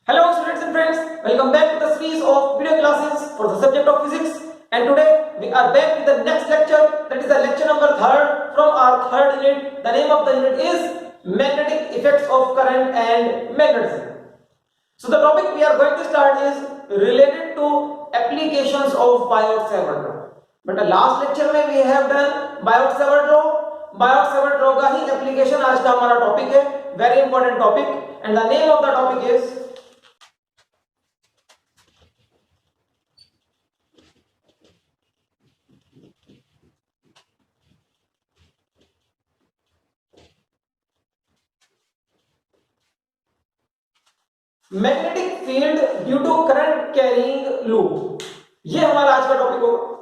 Hello students and friends, welcome back to the series of video classes for the subject of physics, and today we are back with the next lecture, that is the lecture number 3rd from our third unit. The name of the unit is magnetic effects of current and magnetism. So the topic we are going to start is related to applications of Biot-Savart law. But the last lecture में we have done Biot-Savart law. Biot-Savart law का ही application आज का हमारा topic है, very important topic, and the name of the topic is magnetic field due to current carrying loop. ये हमारा आज का टॉपिक होगा.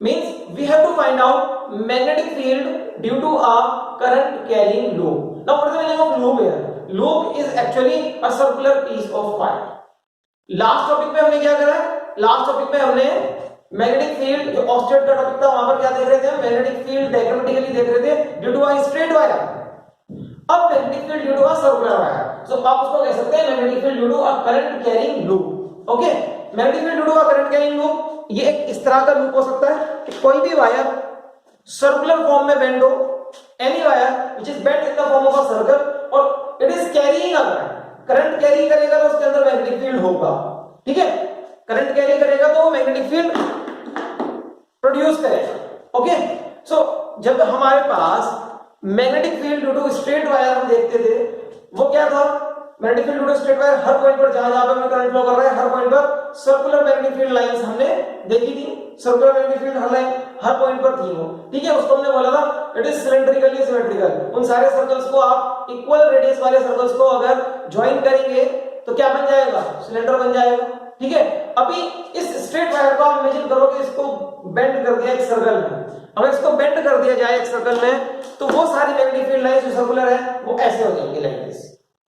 Means we have to find out magnetic field due to a current carrying loop. Now what is the meaning of loop here? Loop is actually a circular piece of wire. Last topic पे हमने क्या करा है? Last topic में हमने magnetic field, जो Oersted का topic था, वहां पर क्या देख रहे थे हम? मैग्नेटिक फील्ड डायग्रामेटिकली देख रहे थे due to a straight wire. अब magnetic field due to a circular wire. So आप उसको कह सकते हैं magnetic field due to a current carrying loop. Okay, magnetic field due to a current carrying loop, ये एक इस तरह का लूप हो सकता है कि कोई भी वायर सर्कुलर फॉर्म में बेंड हो, any wire which is bend in the form of a circle, और it is carrying a current carry करेगा तो उसके अंदर मैग्नेटिक फील्ड होगा. ठीक है, करंट कैरी करेगा तो वो मैग्नेटिक फील्ड प्रोड्यूस करेगा. ओके, सो जब हमारे पास magnetic field due to straight wire हम देखते थे, वो क्या था? Magnetic field due to straight wire, हर पॉइंट पर जहां जहां पर करंट फ्लो कर रहा है, हर पॉइंट पर सर्कुलर मैग्नेटिक फील्ड लाइंस हमने देखी थी. सर्कुलर मैग्नेटिक फील्ड हर लाइन हर पॉइंट पर थी वो. ठीक है, उसको हमने बोला था इट इज सिलेंड्रिकली सिमेट्रिकल. उन सारे सर्कल्स को आप इक्वल रेडियस वाले सर्कल्स को अगर ज्वाइन करेंगे तो क्या बन जाएगा? सिलेंडर बन जाएगा. ठीक है, अभी इस स्ट्रेट वायर को आप इमेजिन करो कि इसको बेंड कर दिया एक सर्कल में. अगर इसको बेंड कर दिया जाए एक सर्कल में, तो वो सारी मैग्नेटिक फील्ड लाइंस जो सर्कुलर है वो ऐसे हो जाएंगे, लाइक दिस,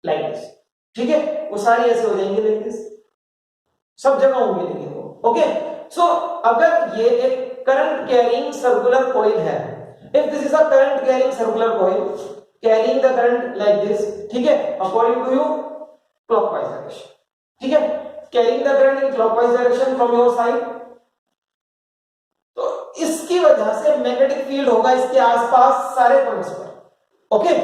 लाइक दिस. ठीक है, वो सारी ऐसे हो जाएंगी, लाइक दिस, सब जगह होंगी लेकिन वो. ओके, सो अगर ये एक करंट कैरिंग सर्कुलर कॉइल है, if this is a current carrying circular coil carrying the current like this, ठीक है, according to you clockwise direction. ठीक है, carrying the current in clockwise direction from your side, तो इसकी वजह से magnetic field होगा इसके आसपास सारे पॉइंट्स पर. ओके,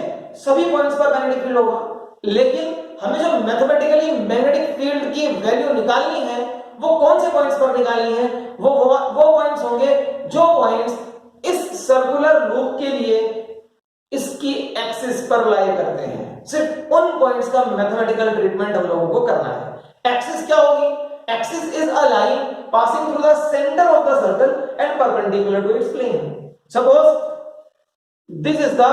सभी पॉइंट्स पर मैग्नेटिक फील्ड होगा. लेकिन हमें जो मैथमेटिकली मैग्नेटिक फील्ड की वैल्यू निकालनी है, वो कौन से पॉइंट्स पर निकालनी है? वो पॉइंट्स होंगे जो पॉइंट्स इस सर्कुलर लूप के लिए इसकी एक्सिस पर लाई करते हैं. सिर्फ उन पॉइंट्स का मैथमेटिकल ट्रीटमेंट हम लोगों को करना है. एक्सिस क्या होगी? Axis is a line passing through the center of the circle and perpendicular to its plane. Suppose this is the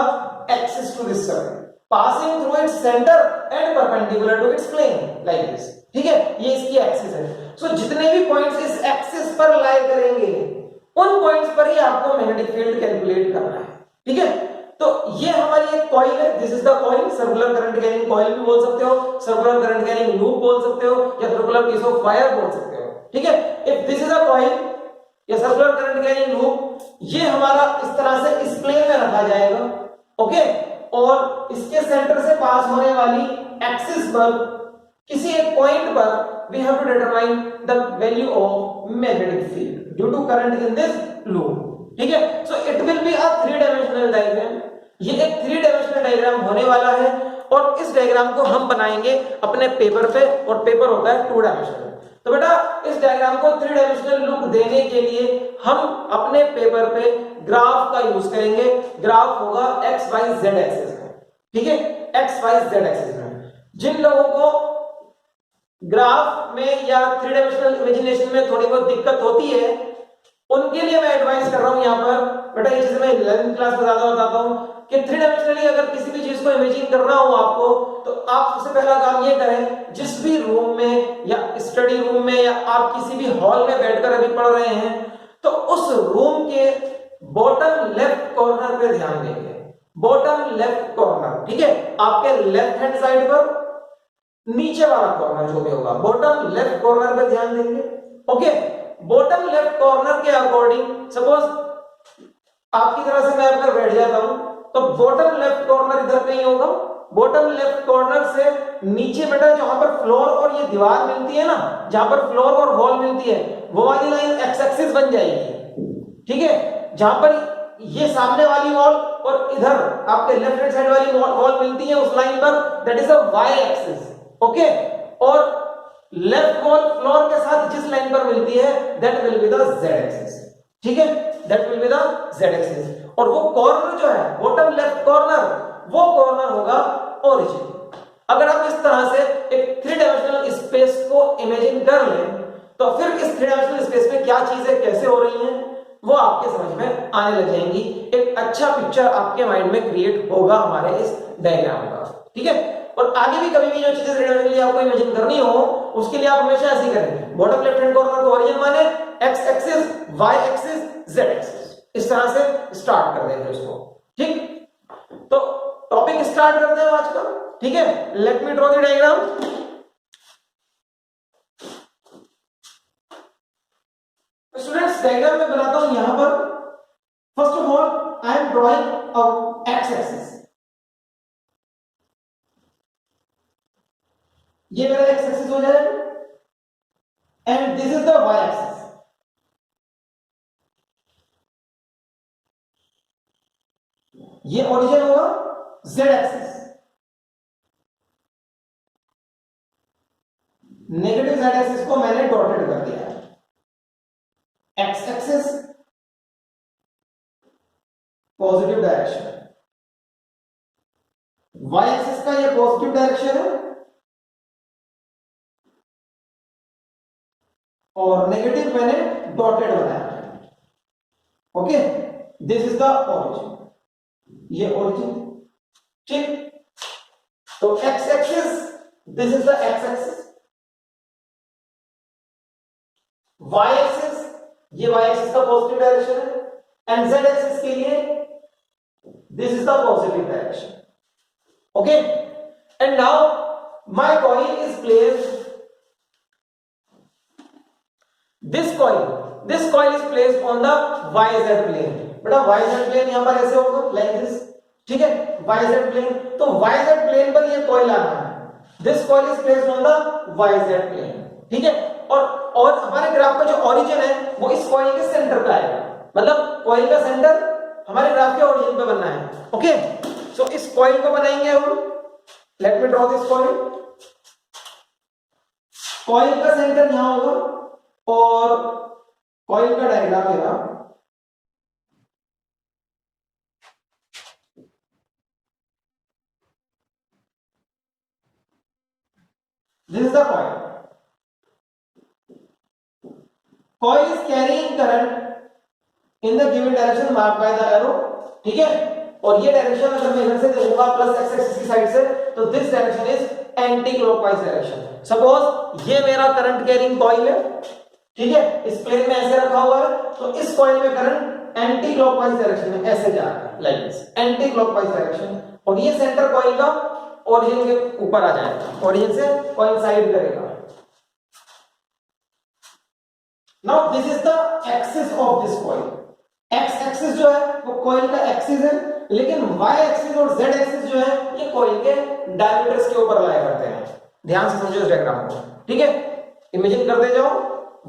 axis to this circle, passing through its center and perpendicular to its plane, like this. ठीक है, ये इसकी axis है. So जितने भी points इस axis पर लाई करेंगे, उन पॉइंट्स पर ही आपको मैग्नेटिक फील्ड कैलकुलेट करना है. ठीक है, तो ये हमारी एक कॉइल है. This is the coil. Circular current carrying coil भी बोल सकते हो, सर्कुलर करंट कैरिंग लूप बोल सकते हो, या सर्कुलर पीस ऑफ वायर बोल सकते हो. ठीक है, if this is a coil या सर्कुलर करंट कैरिंग लूप, ये हमारा इस तरह से इस प्लेन में रखा जाएगा. ओके, और इसके सेंटर से पास होने वाली एक्सिस पर किसी एक पॉइंट पर we have to determine the value of magnetic field due to current in this loop. ठीक है, so it will be a 3 dimensional diagram. ये एक 3 डायमेंशनल डायग्राम होने वाला है, और इस डायग्राम को हम बनाएंगे अपने पेपर पे, और पेपर होता है 2 डायमेंशनल. तो बेटा इस डायग्राम को 3 डायमेंशनल लुक देने के लिए हम अपने पेपर पे ग्राफ का यूज करेंगे. ग्राफ होगा एक्स वाई जेड एक्सिस में. ठीक है, एक्स वाई जेड एक्सिस में. जिन लोगों को ग्राफ में या 3 डायमेंशनल इमेजिनेशन में थोड़ी बहुत दिक्कत होती है, उनके लिए मैं एडवाइस कर रहा हूं यहां पर. बेटा ये चीज मैं 11th क्लास में ज्यादा बताता हूं कि 3 डायमेंशनली अगर किसी भी चीज को इमेजिन करना हो आपको, तो आप सबसे पहला काम ये करें, जिस भी रूम में या स्टडी रूम में या आप किसी भी हॉल में बैठकर अभी पढ़ रहे हैं, तो उस रूम के बॉटम लेफ्ट कॉर्नर पे ध्यान देंगे. Bottom left corner. ठीक है, आपके लेफ्ट हैंड साइड पर नीचे वाला कॉर्नर जो भी होगा, बॉटम लेफ्ट कॉर्नर पे ध्यान देंगे. ओके, बॉटम लेफ्ट कॉर्नर के अकॉर्डिंग, सपोज आपकी तरह से मैं अगर बैठ जाता हूं, तो बॉटम लेफ्ट कॉर्नर इधर कहीं होगा, बॉटम लेफ्ट कॉर्नर से नीचे बेटा जहां पर फ्लोर और ये दीवार मिलती है ना, जहां पर फ्लोर और वॉल मिलती है, वो वाली लाइन एक्स एक्सिस बन जाएगी। ठीक है, जहां पर ये सामने वाली वॉल और इधर आपके लेफ्ट हैंड साइड वाली वॉल मिलती है उस लाइन पर, that is a Y axis. Okay, और लेफ्ट वॉल फ्लोर के साथ जिस लाइन पर मिलती है that will be the Z axis. ठीक है, that will be the Z axis. और वो कॉर्नर जो है बॉटम लेफ्ट कॉर्नर, वो कॉर्नर होगा ओरिजिन। अगर आप इस तरह से एक थ्री डायमेंशनल स्पेस को इमेजिन कर लें तो फिर इस थ्री डायमेंशनल स्पेस में क्या चीजें कैसे हो रही हैं वो आपके समझ में आने लग जाएंगी। एक अच्छा पिक्चर आपके माइंड में क्रिएट होगा हमारे इस डायग्राम का। ठीक है, और आगे भी कभी भी जो चीजें थ्री डायमेंशनली आपको इमेजिन करनी हो उसके लिए आप हमेशा ऐसे ही करेंगे, बॉटम लेफ्ट हैंड कॉर्नर को ओरिजिन माने, X axis, Y axis, Z axis, इस तरह से स्टार्ट कर देंगे उसको। ठीक, तो टॉपिक स्टार्ट करते हैं आज का। ठीक है, let me draw the diagram. Students diagram में बनाता हूं यहां पर। First of all I am drawing a X axis, ये मेरा एक्स एक्सिस हो जाएगा, and this is the Y axis. ये ओरिजिन होगा Z axis, negative Z axis को मैंने डॉटेड कर दिया है। X axis positive direction, Y axis का ये पॉजिटिव डायरेक्शन है और नेगेटिव मैंने डॉटेड बनाया है। Okay, this is the origin, ये ओरिजिन। ठीक, तो X axis, this is the X axis, Y axis, ये वाई एक्सिस का पॉजिटिव डायरेक्शन है, एंड जेड एक्सिस के लिए this is the positive direction. Okay, and now my coin is placed, this coin is placed on the Y Z plane. बेटा Y Z plane यहां पर ऐसे होगा like this. ठीक है, वाई जेड प्लेन, तो वाई जेड प्लेन पर ये कॉइल आना है। This coil is placed on the Y Z plane. ठीक है, और हमारे ग्राफ का जो ओरिजिन है वो इस कॉइल के सेंटर पे आएगा, मतलब कॉइल का सेंटर हमारे ग्राफ के ओरिजिन पे बनना है। ओके, सो इस कॉइल को बनाएंगे हम। Late me draw this coil. Coil का सेंटर यहां होगा और कॉइल का डायग्राम मेरा this is the coil. Coil is carrying current in the given direction marked by the arrow. ठीक है, और ये डायरेक्शन अगर मैं इधर से देखूंगा प्लस एक्स एक्सिस की साइड से, तो this direction is anti clockwise direction. Suppose ये मेरा करंट कैरिंग कॉइल है, ठीक है, इस प्लेन में ऐसे रखा हुआ है, तो इस कॉइल में करंट एंटी क्लॉकवाइज डायरेक्शन में ऐसे जा रहा है, like this, anti clockwise direction, और ये सेंटर कॉइल का ओरिजिन के ऊपर आ जाएगा, ओरिजिन से कोइंसाइड करेगा। Now this is the axis of this coil. X axis जो है वो कॉइल का एक्सिस है, लेकिन वाई एक्सिस और जेड एक्सिस जो है ये कॉइल के डायमीटर्स के ऊपर लाया करते हैं। ध्यान से समझो इस डायग्राम को। ठीक है, इमेजिन करते जाओ,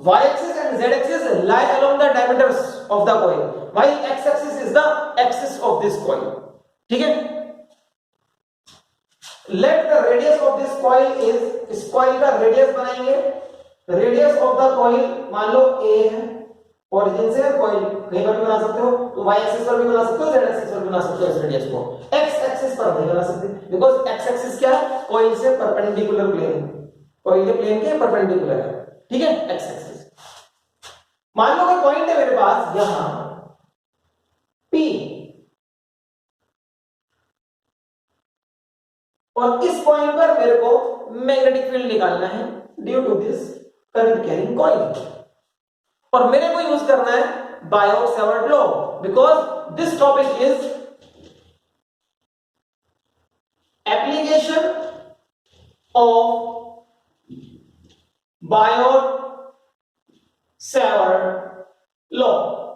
y axis and z axis lie along the diameters of the coil, while x axis is the axis of this coil. ठीक है, let the radius of this coil is, इस coil का radius बनाएंगे। radius of the coil मान लो a है, origin से coil कहीं पर भी बना सकते हो, तो y axis पर भी बना सकते हो, z axis पर भी बना सकते हो इस radius को। x axis पर नहीं बना सकते, because x axis क्या है, coil से perpendicular plane, coil के plane के perpendicular है। ठीक है, x axis। मान लो कि पॉइंट है मेरे पास यहां P, और इस पॉइंट पर मेरे को मैग्नेटिक फील्ड निकालना है due to this current carrying coil, और मेरे को यूज करना है Biot Savart law, because this topic is application of Biot Savart law,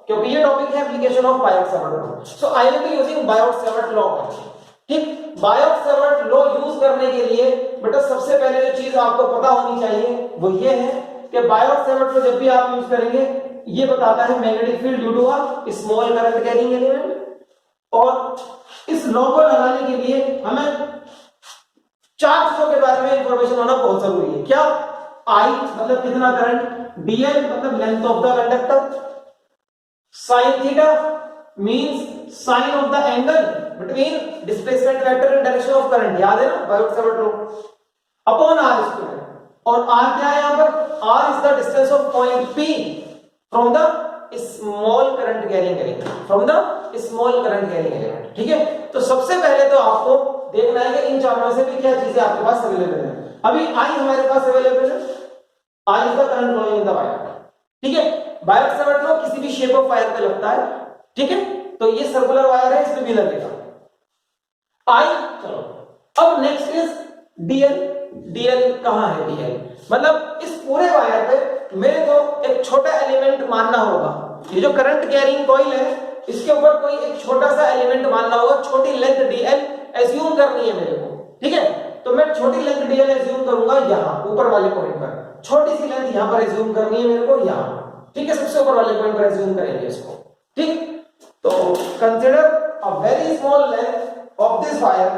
क्योंकि ये टॉपिक है application of Biot Savart law. So I will be using Biot Savart law. ठीक, बायोट-सैवर्ट लॉ यूज करने के लिए बेटा सबसे पहले जो चीज आपको पता होनी चाहिए वो ये है कि बायोट-सैवर्ट लॉ जब भी आप यूज करेंगे ये बताता है magnetic field due to a small current carrying element. और इस लॉ को लगाने के लिए हमें चार चीजों के बारे में इंफॉर्मेशन होना बहुत जरूरी है। क्या? आई मतलब कितना करंट, डीएल मतलब length of the conductor, sine theta means sine of the angle between displacement vector and direction of current, याद है ना Biot Savart law, upon R square. और आर क्या है यहां पर? R is the distance of point P from the small current carrying element, from the small current carrying element. ठीक है, तो सबसे पहले तो आपको देखना है कि इन चारों में से भी क्या चीजें आपके पास अवेलेबल है। अभी आई हमारे पास अवेलेबल है, I is the current flowing in the wire. ठीक है, बायोट-सैवर्ट लॉ किसी भी शेप ऑफ वायर पे लगता है। ठीक है, तो ये सर्कुलर वायर है, इसमें भी लगेगा आई। चलो अब नेक्स्ट इज डीएल। डीएल कहां है? डीएल मतलब इस पूरे वायर पे मेरे को एक छोटा एलिमेंट मानना होगा। ये जो करंट कैरिंग कॉइल है इसके ऊपर कोई एक छोटा सा एलिमेंट मानना होगा, छोटी लेंथ डीएल एज्यूम करनी है मेरे को। ठीक है, तो मैं छोटी लेंथ डीएल एज्यूम करूंगा यहां ऊपर वाले पॉइंट पर, छोटी सी लेंथ यहां पर एज्यूम करनी है मेरे को यहां। ठीक है, सबसे ऊपर वाले पॉइंट पर एज्यूम करेंगे इसको। ठीक, तो consider a very small length of this wire,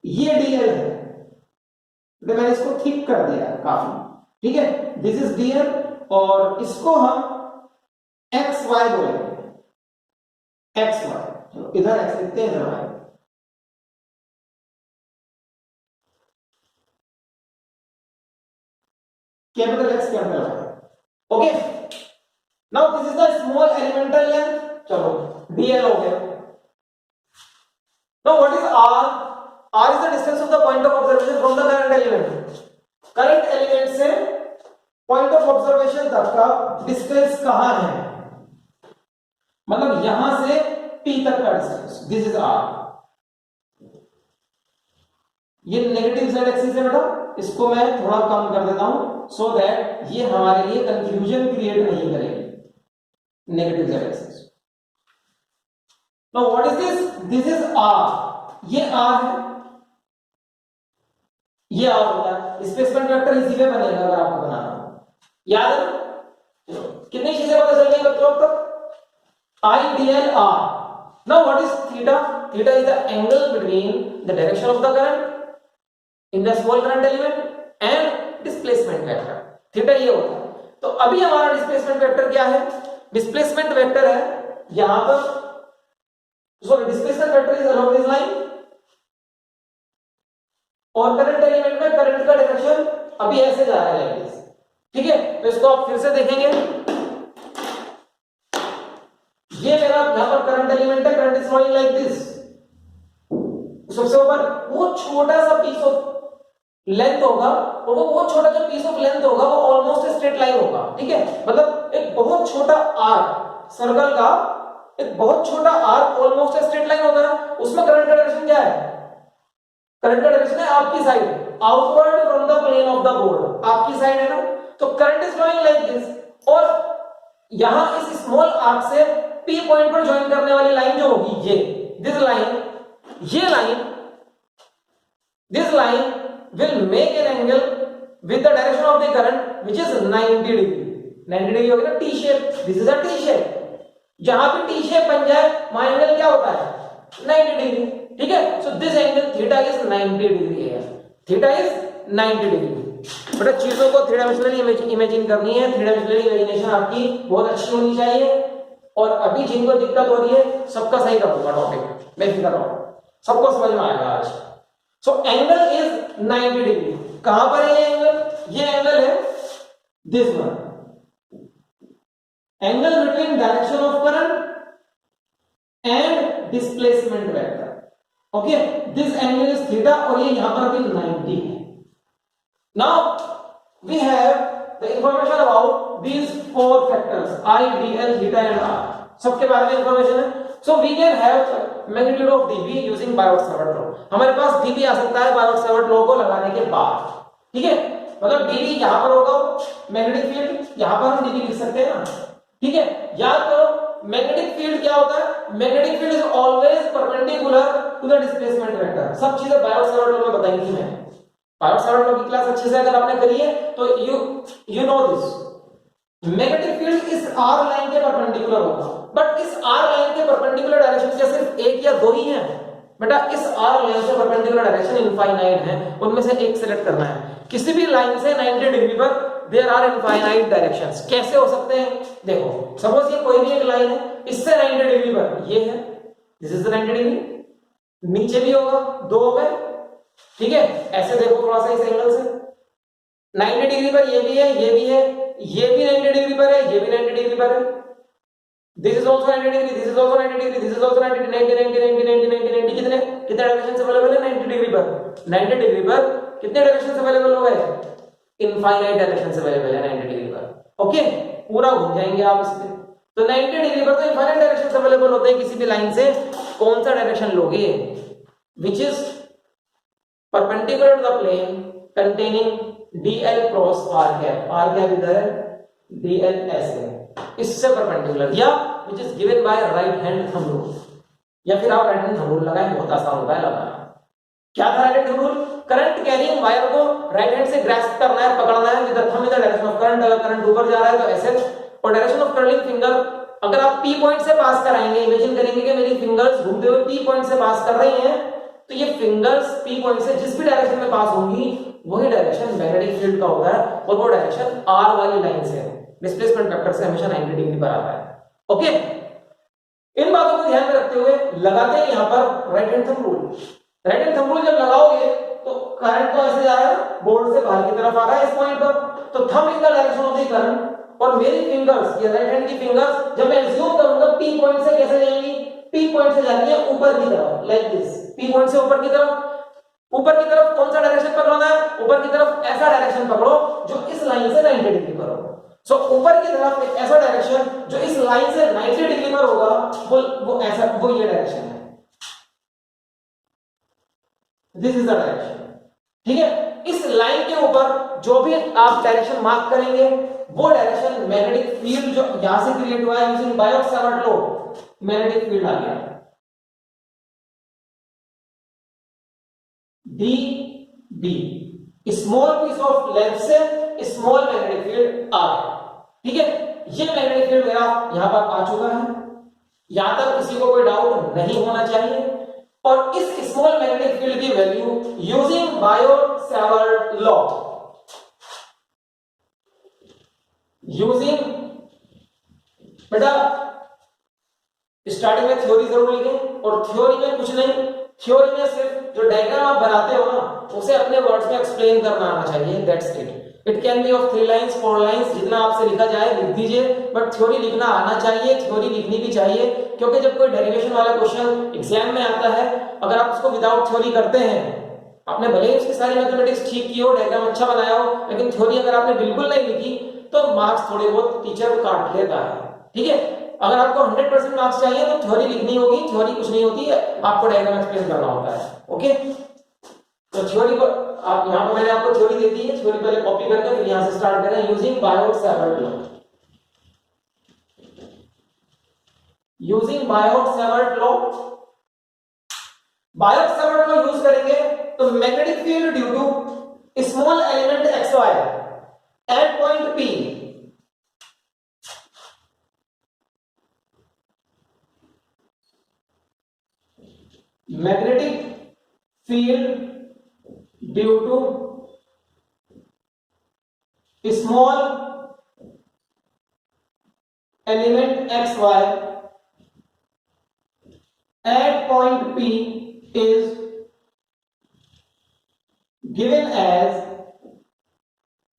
ये डीएल है। तो मैंने इसको ठीक कर दिया है काफी। ठीक है, दिस इज डीएल और इसको हम एक्स वाई बोलेंगे, एक्स वाई। चलो इधर एक्स लिखते हैं, इधर Y. Capital X capital Y. Okay, now this is the small elemental length. चलो डीएल हो गया। Now what is R? R is the distance of the point of observation from the current element. Current element से point of observation तक का distance कहां है, मतलब यहां से P तक का डिस्टेंस, दिस इज आर। ये नेगेटिव जेड एक्सिस है बेटा, इसको मैं थोड़ा कम कर देता हूं सो दैट ये हमारे लिए कंफ्यूजन क्रिएट नहीं करेगी। Negative Z axis. Now what is this? This is R. ये आर है, ये आर होता है। डिस्प्लेसमेंट वेक्टर इसी पे बनेगा अगर आपको बनाना हो, याद है? कितनी चीजें पता चल गई बच्चों अब तक? I dl r. Now what is theta? Theta is the angle between the direction of the current in the small current element and displacement vector. Theta ये होता है। तो अभी हमारा डिस्प्लेसमेंट वेक्टर क्या है? डिस्प्लेसमेंट वेक्टर है यहां पर, sorry displacement vector is along this line और करंट एलिमेंट में करंट का डायरेक्शन अभी ऐसे जा रहा है लाइक दिस। ठीक है, तो इसको आप फिर से देखेंगे, ये मेरा यहां पर करंट एलिमेंट है, current is flowing like this. सबसे ऊपर वो छोटा सा पीस ऑफ लेंथ होगा और वो बहुत छोटा जो पीस ऑफ लेंथ होगा वो ऑलमोस्ट स्ट्रेट लाइन होगा। ठीक है, मतलब एक बहुत छोटा आर्क सर्कल का, एक बहुत छोटा आर्क ऑलमोस्ट स्ट्रेट लाइन होता है, उसमें करंट का डायरेक्शन क्या है? करंट का डायरेक्शन है आपकी side, outward from the plane of the board, आपकी साइड है ना। तो current is flowing like this और यहां इस स्मॉल आर्क से P पॉइंट पर ज्वाइन करने वाली लाइन जो होगी ये दिस लाइन, ये line, this line will make an angle with the direction of the current which is 90 degree. 90 degree हो गया ना, T shape. This is a T shape. जहां पे T shape बन जाए वहां एंगल क्या होता है? 90 डिग्री। ठीक है, so this angle theta is 90 degree है। theta is 90 degree। बेटा चीजों को थ्री डायमेंशनली इमेजिन करनी है, थ्री डायमेंशनली इमेजिनेशन आपकी बहुत अच्छी होनी चाहिए। और अभी जिनको दिक्कत हो रही है सबका सही करूंगा टॉपिक, मैं फिक्र रहा हूं, सबको समझ में आएगा आज। So angle is 90 degree. कहां पर है ये एंगल? ये एंगल है this one, angle between direction of current and displacement vector. Okay, this angle is theta और ये यहां पर भी 90 है। Now we have the information about these four factors I, dl, theta and r, सबके बारे में इंफॉर्मेशन है। So we can have magnitude of dB using Biot Savart law. हमारे पास dB आ सकता है बायोट-सैवर्ट लॉ को लगाने के बाद। ठीक है, मतलब dB यहां पर होगा मैग्नेटिक फील्ड, यहां पर हम dB लिख सकते हैं ना। ठीक है, याद करो मैग्नेटिक फील्ड क्या होता है? Magnetic field is always perpendicular to the displacement vector. सब चीजें बायोट-सावर्ट लॉ में बताई थी मैं। बायोट-सावर्ट लॉ की क्लास अच्छे से अगर आपने करी है तो you know this. Magnetic field इस आर लाइन के परपेंडिकुलर होगा, बट इस आर लाइन के परपेंडिकुलर डायरेक्शन क्या सिर्फ एक या दो ही हैं? बेटा इस आर लाइन से परपेंडिकुलर डायरेक्शन इनफाइनाइट है, उनमें से एक सिलेक्ट करना है। किसी भी लाइन से 90 डिग्री पर देयर आर इनफाइनाइट डायरेक्शंस। कैसे हो सकते हैं? देखो सपोज ये कोई भी एक लाइन है, इससे 90 डिग्री पर ये है, दिस इज द 90 डिग्री, नीचे भी होगा, दो हो गए, ठीक है। ऐसे देखो थोड़ा सा इस एंगल से 90 डिग्री पर ये भी है, ये भी है, ये भी 90 डिग्री पर है, ये भी 90 डिग्री पर है, this is also 90 degree, this is also 90 degree, this is also 90 90 90 90 90 90 कितने कितने डायरेक्शंस अवेलेबल है 90 डिग्री पर? 90 डिग्री पर कितने डायरेक्शंस अवेलेबल हो गए? इनफाइनाइट डायरेक्शंस अवेलेबल है 90 डिग्री पर। ओके, पूरा घूम जाएंगे आप इस पे। तो 90 डिग्री पर तो इनफाइनाइट डायरेक्शंस अवेलेबल होते हैं, किसी भी लाइन से कौन सा डायरेक्शन लोगे? Which is perpendicular to the plane containing dl cross r cap. r cap इधर है, dl ऐसे इससे परपेंडिकुलर, या which is given by right hand thumb rule, या फिर आप राइट हैंड थंब रूल लगाएं, बहुत आसान होता है लगाना। क्या था right hand thumb rule? Current carrying wire को राइट हैंड से ग्रैस्प करना है, पकड़ना है with the thumb in the direction of current. अगर करंट ऊपर जा रहा है तो ऐसे, और डायरेक्शन ऑफ कर्लिंग फिंगर अगर आप P पॉइंट से पास कराएंगे, इमेजिन करेंगे कि मेरी फिंगर्स घूमते हुए P पॉइंट से पास कर रही हैं, तो ये फिंगर्स P पॉइंट से जिस भी डायरेक्शन में पास होंगी वही डायरेक्शन मैग्नेटिक फील्ड का होता है, और वो डायरेक्शन R वाली लाइन से है, डिस्प्लेसमेंट वेक्टर से हमेशा 90 डिग्री पर आता है। ओके, इन बातों को ध्यान में रखते हुए लगाते हैं यहां पर right hand thumb rule. Right hand thumb rule जब लगाओगे तो करंट तो ऐसे जा रहा है, बोर्ड से बाहर की तरफ आ रहा है इस पॉइंट पर, तो thumb in the direction of the current, और मेरी फिंगर्स, ये राइट हैंड की फिंगर्स जब मैं एज्यूम करूंगा P पॉइंट से कैसे जाएंगी? P पॉइंट से जाती है ऊपर की तरफ, लाइक दिस। P पॉइंट से ऊपर की तरफ, ऊपर की तरफ कौन सा डायरेक्शन पकड़ना है? ऊपर की तरफ ऐसा डायरेक्शन पकड़ो जो इस लाइन से 90 डिग्री पर हो। सो ऊपर की तरफ एक ऐसा डायरेक्शन जो इस लाइन से 90 डिग्री पर होगा, वो ऐसा, वो ये डायरेक्शन है, दिस इज द डायरेक्शन, ठीक है। इस लाइन के ऊपर जो भी आप डायरेक्शन मार्क करेंगे वो डायरेक्शन मैग्नेटिक फील्ड जो यहां से क्रिएट हुआ है using Biot Savart law, magnetic field आ गया d b, small piece of length से स्मॉल मैग्नेटिक फील्ड आ गया, ठीक है। ये मैग्नेटिक फील्ड मेरा यहां पर आ चुका है, यहां तक किसी को कोई डाउट नहीं होना चाहिए। और इस स्मॉल मैग्नेटिक फील्ड की value using Biot Savart law, using, बेटा स्टार्टिंग में थ्योरी जरूर लिखें, और थ्योरी में कुछ नहीं, थ्योरी में सिर्फ जो डायग्राम आप बनाते हो ना उसे अपने वर्ड्स में एक्सप्लेन करना आना चाहिए, that's it. It can be of 3 lines 4 lines, जितना आपसे लिखा जाए लिख दीजिए, बट थ्योरी लिखना आना चाहिए, थ्योरी लिखनी भी चाहिए, क्योंकि जब कोई डेरिवेशन वाला क्वेश्चन एग्जाम में आता है, अगर आप उसको विदाउट थ्योरी करते हैं, आपने भले ही उसकी सारी मैथमेटिक्स ठीक की हो, डायग्राम अच्छा बनाया हो, लेकिन थ्योरी अगर आपने बिल्कुल नहीं लिखी तो मार्क्स थोड़े बहुत टीचर काट लेता है, ठीक है। अगर आपको 100% मार्क्स चाहिए तो थ्योरी लिखनी होगी, थ्योरी कुछ नहीं होती है, आपको डायग्राम एक्सप्लेन करना होता है, ओके। तो थ्योरी को आप यहां पर मैंने आपको थ्योरी दे दी है, थ्योरी पहले कॉपी करके फिर यहां से स्टार्ट करें, using Biot Savart law, using Biot Savart law. Biot Savart law use करेंगे तो magnetic field due to small element xy at point P magnetic field due to small element xy at point P is given as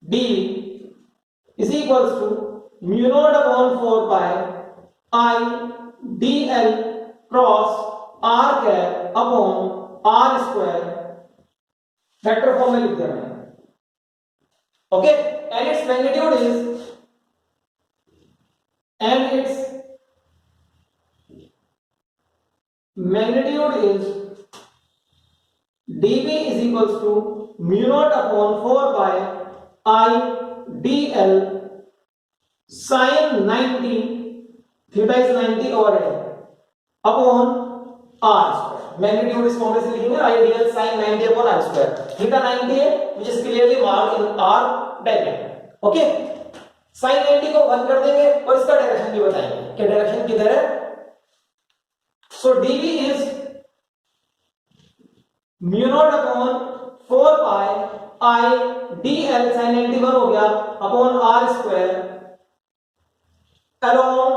D is equals to mu naught upon 4 pi I dl cross r cap upon r square, vector form में लिख दिया मैंने, okay. And its magnitude is, and its magnitude is dB is equals to mu naught upon 4 pi I dl sin 90 theta is 90 over a upon r square. Magnitude इस फॉर्मूले से लिखेंगे ideal sin 90 upon r square. Theta 90 है which is clearly marked in r bracket. Okay, sin 90 को 1 कर देंगे और इसका डायरेक्शन भी बताएंगे कि डायरेक्शन किधर है। सो dv is mu naught upon 4 pi i dl sin 90 1 हो गया अपॉन r स्क्वायर अलोंग,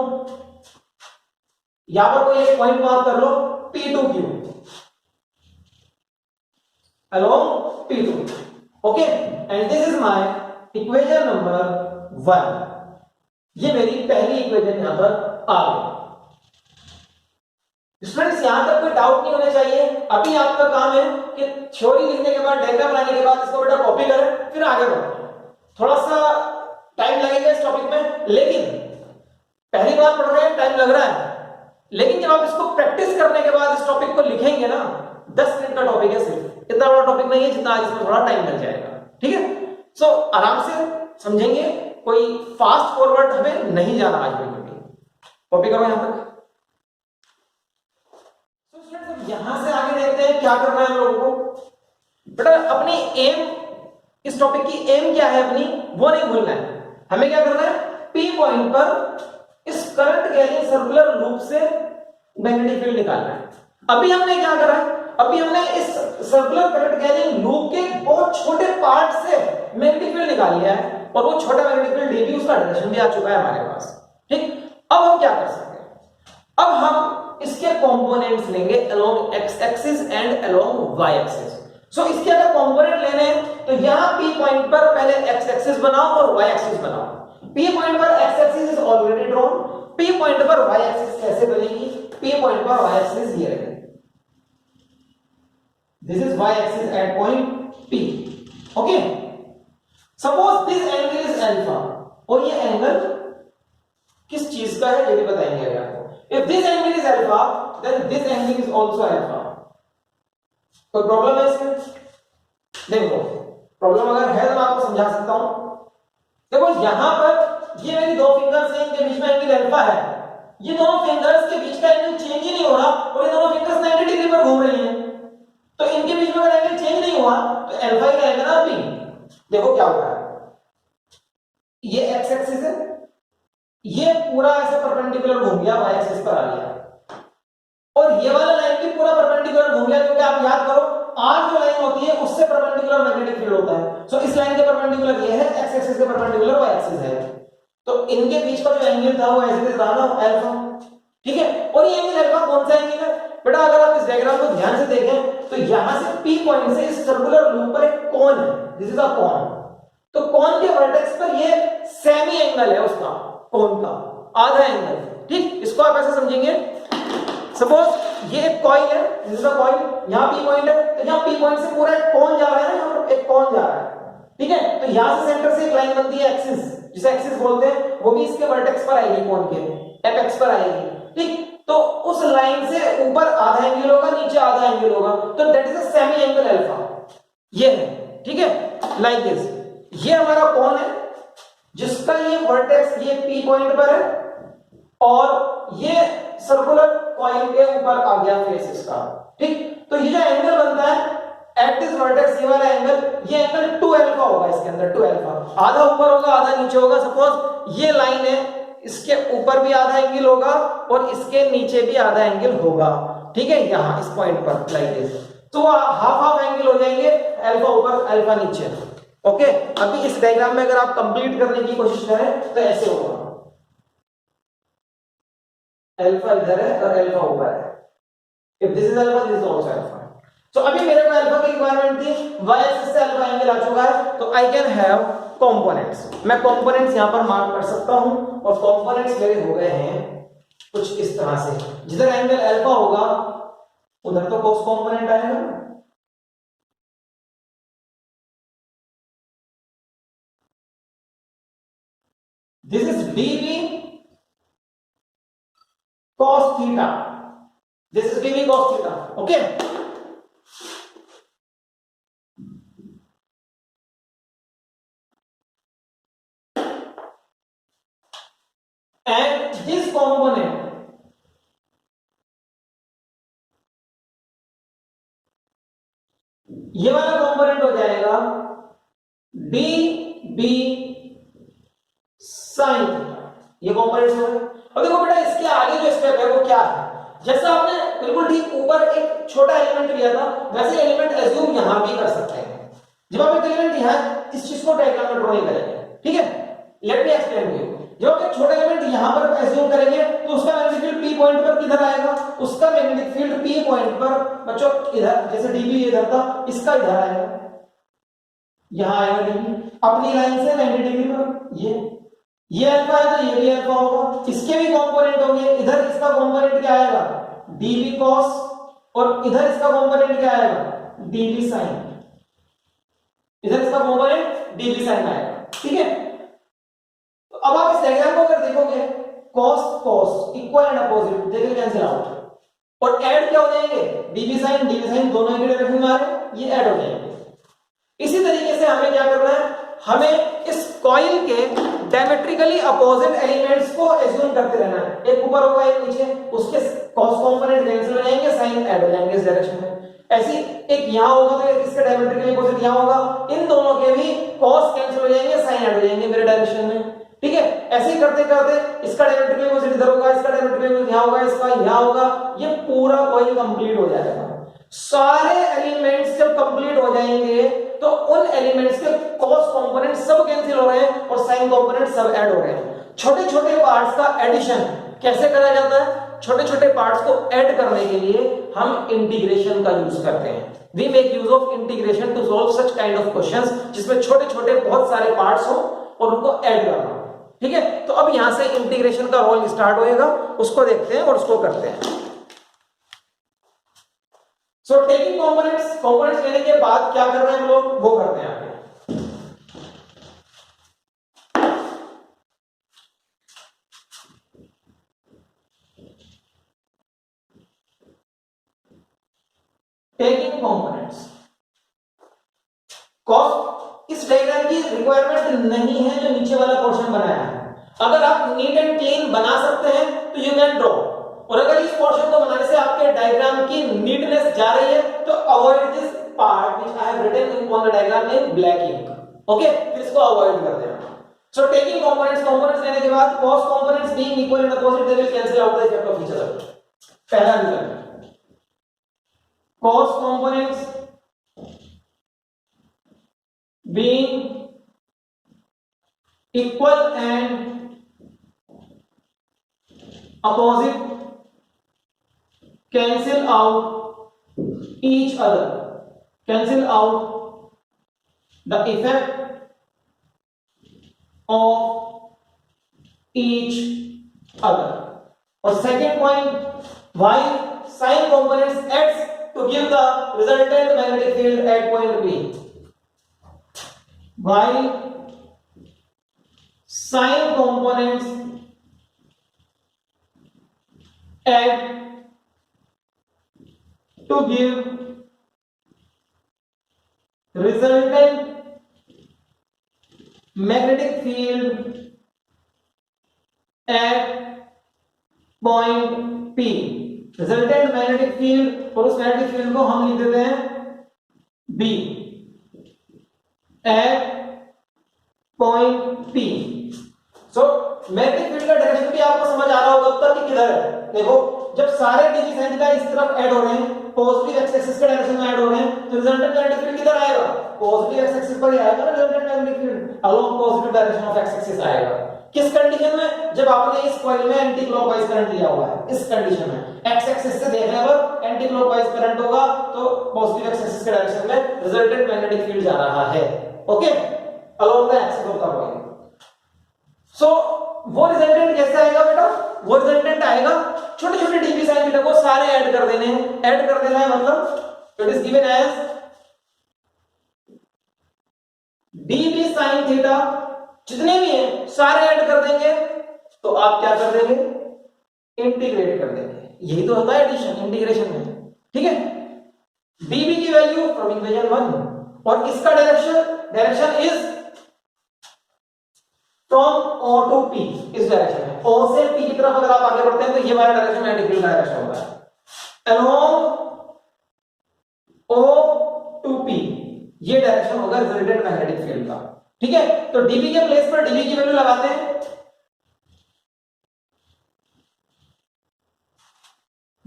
यहां पर कोई एक पॉइंट मार्क कर लो P2Q along P2. Okay, and this is my equation number 1. ये मेरी पहली इक्वेशन यहां पर आ गई। स्टूडेंट्स यहां तक कोई डाउट नहीं होना चाहिए। अभी आपका काम है कि थ्योरी लिखने के बाद, डायग्राम बनाने के बाद इसको बेटा कॉपी करें, फिर आगे बढ़ो। थोड़ा सा टाइम लगेगा इस टॉपिक में, लेकिन पहली बार पढ़ रहे हैं, टाइम लग रहा है, लेकिन जब आप इसको प्रैक्टिस करने के बाद इस टॉपिक को लिखेंगे ना, 10 मिनट का टॉपिक है, सिर्फ इतना बड़ा टॉपिक नहीं है जितना आज इसमें थोड़ा टाइम लग जाएगा। ठीक है, सो आराम से समझेंगे, कोई फास्ट फॉरवर्ड हमें नहीं जाना आज बिल्कुल भी। कॉपी करो यहां तक। यहां से आगे देखते हैं क्या करना है हम लोगों को। बेटा अपनी एम, इस टॉपिक की एम क्या है अपनी, वो नहीं भूलना है। हमें क्या करना है, पी पॉइंट पर इस करंट कैरिंग सर्कुलर लूप से मैग्नेटिक फील्ड निकालना है। अभी हमने क्या करा है, अभी हमने इस सर्कुलर करंट कैरिंग लूप के बहुत छोटे पार्ट से मैग्नेटिक फील्ड निकाल लिया है, और वो छोटा मैग्नेटिक फील्ड डीबी, उसका डायरेक्शन भी आ चुका है हमारे पास। ठीक, अब हम क्या कर सकते हैं, अब हम इसके कंपोनेंट्स लेंगे along x axis and along y axis. So इसके अगर कंपोनेंट लेने हैं तो यहां पी पॉइंट पर पहले एक्स एक्सिस बनाओ और वाई एक्सिस बनाओ। पी पॉइंट पर X axis is already drawn, P point पर वाई एक्सिस कैसे बनेगी, पी पॉइंट पर वाई एक्सिस ये रहेगी, this is Y axis at point P. Okay, suppose this angle is alpha, और ये एंगल किस चीज का है ये भी बताएंगे अभी आपको। If this angle is alpha, then this angle is also alpha. कोई प्रॉब्लम है इसमें? देखो, प्रॉब्लम अगर है तो मैं आपको समझा सकता हूं। देखो यहां पर ये मेरी दो फिंगर्स हैं, इनके बीच में एंगल अल्फा है। ये दोनों फिंगर्स के बीच का एंगल चेंज ही नहीं हो रहा, और ये दोनों फिंगर्स 90 डिग्री पर घूम रही हैं। तो इनके बीच में अगर एंगल चेंज नहीं हुआ तो अल्फा ही रहेगा ना अभी। देखो क्या हो रहा है, ये एक्स एक्सिस है, ये पूरा ऐसे परपेंडिकुलर घूम गया, वाई एक्सिस पर आ गया, और ये वाला लाइन भी पूरा परपेंडिकुलर घूम गया, क्योंकि आप याद करो आर जो लाइन होती है उससे परपेंडिकुलर मैग्नेटिक फील्ड होता है। सो इस लाइन के परपेंडिकुलर ये है, एक्स एक्सिस के परपेंडिकुलर वाई एक्सिस है, तो इनके बीच का जो एंगल था वो ऐसे रहा ना अल्फा। ठीक है, और ये एंगल अल्फा कौन सा एंगल है बेटा, अगर आप इस डायग्राम को ध्यान से देखें तो यहां से पी पॉइंट से इस सर्कुलर लूप पर एक कोन है, दिस इज अ कोन। तो कोन के वर्टेक्स पर ये सेमी एंगल है उसका, कोन का आधा एंगल। ठीक, इसको आप ऐसे समझेंगे, सपोज ये एक कॉइल है, दिस इज अ कॉइल, यहां पी पॉइंट है, तो यहां पी पॉइंट से पूरा एक कोन जा रहा है ना, यहां पर एक कोन जा रहा है। ठीक है, तो यहां से सेंटर से एक लाइन बनती है एक्सिस, जिसे एक्सिस बोलते हैं, वो भी इसके वर्टेक्स पर आएगी, कोन के एपेक्स पर आएगी। ठीक, तो उस लाइन से ऊपर आधा एंगल होगा, नीचे आधा एंगल होगा, तो that is a semi angle alpha, ये है। ठीक है, लाइक दिस, ये हमारा कोन है जिसका ये वर्टेक्स ये पी पॉइंट पर है, और ये सर्कुलर कॉइल के ऊपर आ गया फेस इसका। ठीक, तो ये जो एंगल बनता है एट दिस वर्टेक्स, ये वाला एंगल, ये एंगल 2 अल्फा होगा, इसके अंदर 2 अल्फा, आधा ऊपर होगा आधा नीचे होगा। सपोज ये लाइन है, इसके ऊपर भी आधा एंगल होगा और इसके नीचे भी आधा एंगल होगा। ठीक है, यहां इस पॉइंट पर लाइक दिस, तो हाफ हाफ एंगल हो जाएंगे, अल्फा ऊपर अल्फा नीचे। ओके, अभी इस डायग्राम में अगर आप कंप्लीट करने की कोशिश करें तो ऐसे होगा, अल्फा इधर है और अल्फा ऊपर है। If this is alpha, this is also alpha. So अभी मेरे को अल्फा की रिक्वायरमेंट थी, वाई एक्सिस से अल्फा एंगल आ चुका है, तो आई कैन हैव कंपोनेंट्स। मैं कंपोनेंट्स यहां पर मार्क कर सकता हूं, और कंपोनेंट्स मेरे हो गए हैं कुछ इस तरह से। जिधर एंगल अल्फा होगा उधर तो कॉस कंपोनेंट आएगा, this is dv cos theta, this is dv cos theta. Okay, and this component ये वाला कॉम्पोनेंट हो जाएगा डी बी साइन थीटा। ये कॉम्पोनेंट्स हो गए। अब देखो बेटा इसके आगे जो स्टेप है वो क्या है, जैसा आपने बिल्कुल ठीक ऊपर एक छोटा एलिमेंट लिया था वैसे एलिमेंट एज्यूम यहां भी कर सकते हैं। जब आप एक एलिमेंट यहां इस चीज को डायग्राम में ड्रॉ करेंगे, ठीक है, लेट मी एक्सप्लेन यू। जब आप एक छोटा एलिमेंट यहां पर एज्यूम करेंगे तो उसका मैग्नेटिक फील्ड पी पॉइंट पर किधर आएगा, उसका मैग्नेटिक फील्ड पी पॉइंट पर बच्चों इधर, जैसे डीबी इधर था इसका इधर आएगा, यहां आएगा डीबी अपनी लाइन से 90 डिग्री पर। ये अल्फा है तो ये भी अल्फा होगा, इसके भी कंपोनेंट होंगे। इधर इसका कंपोनेंट क्या आएगा db cos और इधर इसका कंपोनेंट क्या आएगा db sin। इधर इसका कंपोनेंट db sin आएगा, ठीक है। तो अब आप इस डायग्राम को अगर देखोगे cos cos equal and opposite देखिए कैंसिल आउट और ऐड क्या हो जाएंगे db sin दोनों एक डायरेक्शन में आ रहे हैं, ये ऐड हो जाएंगे। इसी तरीके से हमें क्या करना है, हमें इस कॉइल के डायमेट्रिकली अपोजिट एलिमेंट्स को एज्यूम करते रहना है। एक ऊपर होगा एक नीचे, उसके कॉस कंपोनेंट कैंसिल हो जाएंगे, साइन ऐड हो जाएंगे इस डायरेक्शन में। ऐसी एक यहां होगा तो इसके डायमेट्रिकली अपोजिट यहां होगा, इन दोनों के भी कॉस कैंसिल हो जाएंगे, साइन ऐड हो जाएंगे मेरे डायरेक्शन में, ठीक है। ऐसे ही करते करते इसका डायमेट्रिकली अपोजिट इधर होगा, इसका डायमेट्रिकली अपोजिट यहां होगा, इसका यहां होगा, ये पूरा कॉइल कंप्लीट हो जाएगा। सारे एलिमेंट्स जब कंप्लीट हो जाएंगे तो उन एलिमेंट्स के कॉस कंपोनेंट सब कैंसिल हो रहे हैं और साइन कंपोनेंट सब ऐड हो रहे हैं। छोटे छोटे पार्ट्स का एडिशन कैसे करा जाता है, छोटे छोटे पार्ट्स को ऐड करने के लिए हम इंटीग्रेशन का यूज करते हैं। We make use of integration to solve such kind of questions जिसमें छोटे छोटे बहुत सारे पार्ट्स हो और उनको ऐड करना, ठीक है। तो अब यहां से इंटीग्रेशन का रोल स्टार्ट होएगा, उसको देखते हैं और उसको करते हैं। सो टेकिंग कंपोनेंट्स लेने के बाद क्या कर रहे हैं हम लोग, वो करते हैं आगे। टेकिंग कंपोनेंट्स कॉस्ट इस डायग्राम की रिक्वायरमेंट नहीं है जो नीचे वाला पोर्शन बनाया है। अगर आप नीट एंड क्लीन बना सकते हैं तो यू कैन ड्रॉ, और अगर इस पोर्शन को बनाने से आपके डायग्राम की नीटनेस जा रही है तो avoid this part which I have written on the diagram in black ink, okay, फिर इसको अवॉइड कर देना। सो टेकिंग कंपोनेंट्स लेने के बाद cos components being equal and opposite they will cancel out the effect of each other. पहला result cos components being equal and opposite cancel out each other, cancel out the effect of each other। और second point, why sine components acts to give the resultant magnetic field at point B, while sine components act to give resultant magnetic field at point P। Resultant magnetic field और उस magnetic field को हम लिख देते हैं B at point P। सो magnetic field का direction भी आपको समझ आ रहा होगा अब तक कि किधर है। देखो जब सारे dg sin थीटा इस तरफ ऐड हो रहे हैं, पॉजिटिव एक्स एक्सिस के डायरेक्शन में ऐड हो रहे हैं, तो रिजल्टेंट मैग्नेटिक फील्ड किधर आएगा, पॉजिटिव एक्स एक्सिस पर ही आएगा ना। Resultant magnetic field along positive direction of x axis आएगा। किस कंडीशन में, जब आपने इस कॉइल में एंटी क्लॉकवाइज करंट लिया हुआ है, इस कंडीशन में एक्स एक्सिस से देखने पर एंटी क्लॉकवाइज करंट होगा तो पॉजिटिव एक्स एक्सिस के डायरेक्शन में रिजल्टेंट मैग्नेटिक फील्ड जा रहा है, okay, along the axis of the coil. So वो रिजल्टेंट कैसे आएगा बेटा, वो रिजल्टेंट आएगा छोटे छोटे डीबी साइन थीटा को सारे ऐड कर देने हैं। ऐड कर देना है मतलब it is given as dB sine theta, जितने भी हैं सारे ऐड कर देंगे तो आप क्या कर देंगे, इंटीग्रेट कर देंगे। यही तो होता है एडिशन इंटीग्रेशन में, ठीक है। dB की वैल्यू फ्रॉम इक्वेशन 1 और इसका direction is from O to P, इस डायरेक्शन में O से P की तरफ अगर आप आगे बढ़ते हैं तो ये वाला डायरेक्शन मैग्नेटिक फील्ड डायरेक्शन होगा। अलोंग O टू P ये डायरेक्शन होगा रिजल्टेंट मैग्नेटिक फील्ड का। ठीक है, तो dB के प्लेस पर dB की वैल्यू लगाते हैं,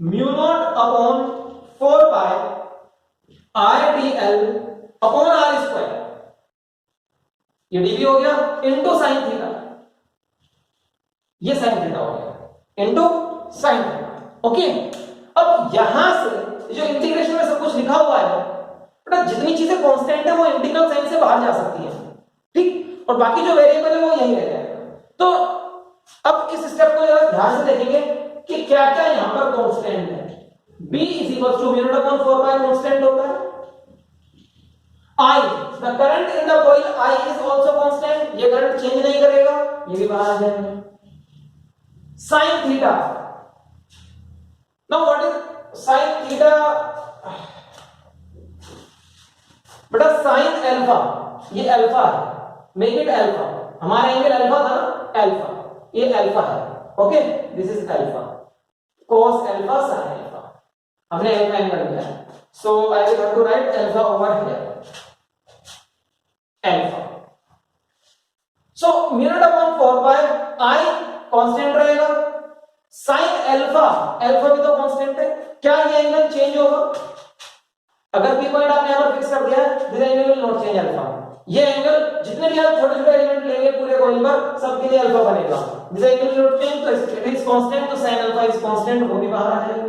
म्यू नॉट अपॉन 4 पाई IDL अपॉन R स्क्वायर, ये dB हो गया, इनटू साइन थीटा, ये साइन थीटा हो गया इनटू साइन थीटा। ओके, अब यहां से जो इंटीग्रेशन में सब कुछ लिखा हुआ है बेटा, जितनी चीजें कांस्टेंट है वो इंटीग्रल साइन से बाहर जा सकती है, ठीक, और बाकी जो वेरिएबल है वो यही रह जाएगा। तो अब इस स्टेप को जरा ध्यान से देखेंगे कि क्या क्या यहां पर कांस्टेंट है। B is equal to mu naught upon 4 pi constant होता है। I, the current in the coil I is also constant, ये करंट चेंज नहीं करेगा, ये भी बाहर आ जाएगा। sin theta, now what is sin theta? बेटा sin अल्फा, ये अल्फा है, मेक इट अल्फा, हमारा एंगल अल्फा था ना, अल्फा, ये अल्फा है, okay, this is alpha, cos alpha sin alpha, हमने अल्फा एंगल लिया है, so I will have to write alpha over here, alpha. So mu naught upon 4 pi I constant रहेगा, sin alpha, alpha भी तो constant है, क्या ये angle change होगा? अगर P पॉइंट आपने यहां पर फिक्स कर दिया है, this angle will not change alpha, ये एंगल जितने भी आप छोटे छोटे एलिमेंट लेंगे पूरे कॉइल पर सबके लिए अल्फा बनेगा, this angle will not change, तो इट इज कांस्टेंट, तो sin अल्फा इज कांस्टेंट, वो भी बाहर आ जाएगा,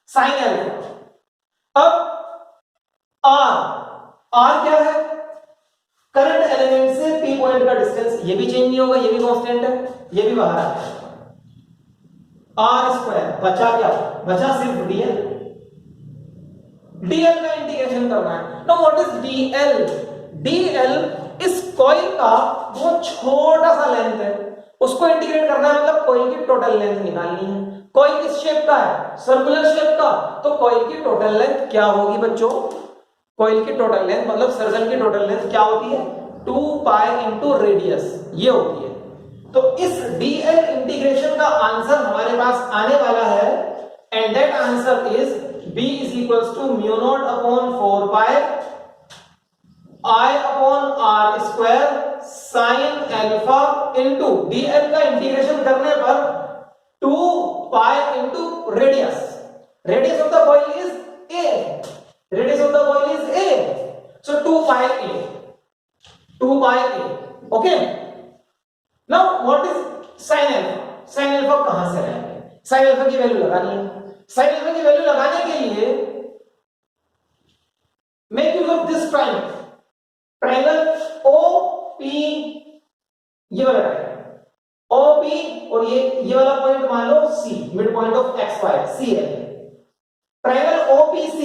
sin अल्फा। अब R क्या है? करंट एलिमेंट से P पॉइंट का डिस्टेंस, ये भी चेंज नहीं होगा, ये भी कांस्टेंट है, ये भी बाहर आ जाएगा। R स्क्वायर बचा क्या? बचा सिर्फ dl, dl का इंटीग्रेशन करना है। Now what is dl? dl इस कॉइल का बहुत छोटा सा लेंथ है, उसको इंटीग्रेट करना है, मतलब कॉइल की टोटल लेंथ निकालनी है। कॉइल किस शेप का है? सर्कुलर शेप का, तो कॉइल की टोटल लेंथ क्या होगी बच्चों? कॉइल की टोटल लेंथ मतलब सर्कल की टोटल लेंथ क्या होती है? 2 पाई इंटू रेडियस, ये होती है। तो इस dl इंटीग्रेशन का आंसर हमारे पास आने वाला है, and that answer is b is equals to mu naught upon 4 pi I upon r square sin alpha into dl का इंटीग्रेशन करने पर 2 pi into radius, radius of the coil is a, radius of the coil is a, so 2 pi a, 2 pi a, okay. Now what is sin alpha? sin alpha कहां से लाएंगे? sin alpha की value लगानी है, sin alpha की value लगाने के लिए make use of this triangle, triangle OP, ये वाला triangle OP, और ये वाला पॉइंट मान लो C, mid point of X Y, C है ट्रायंगल OPC,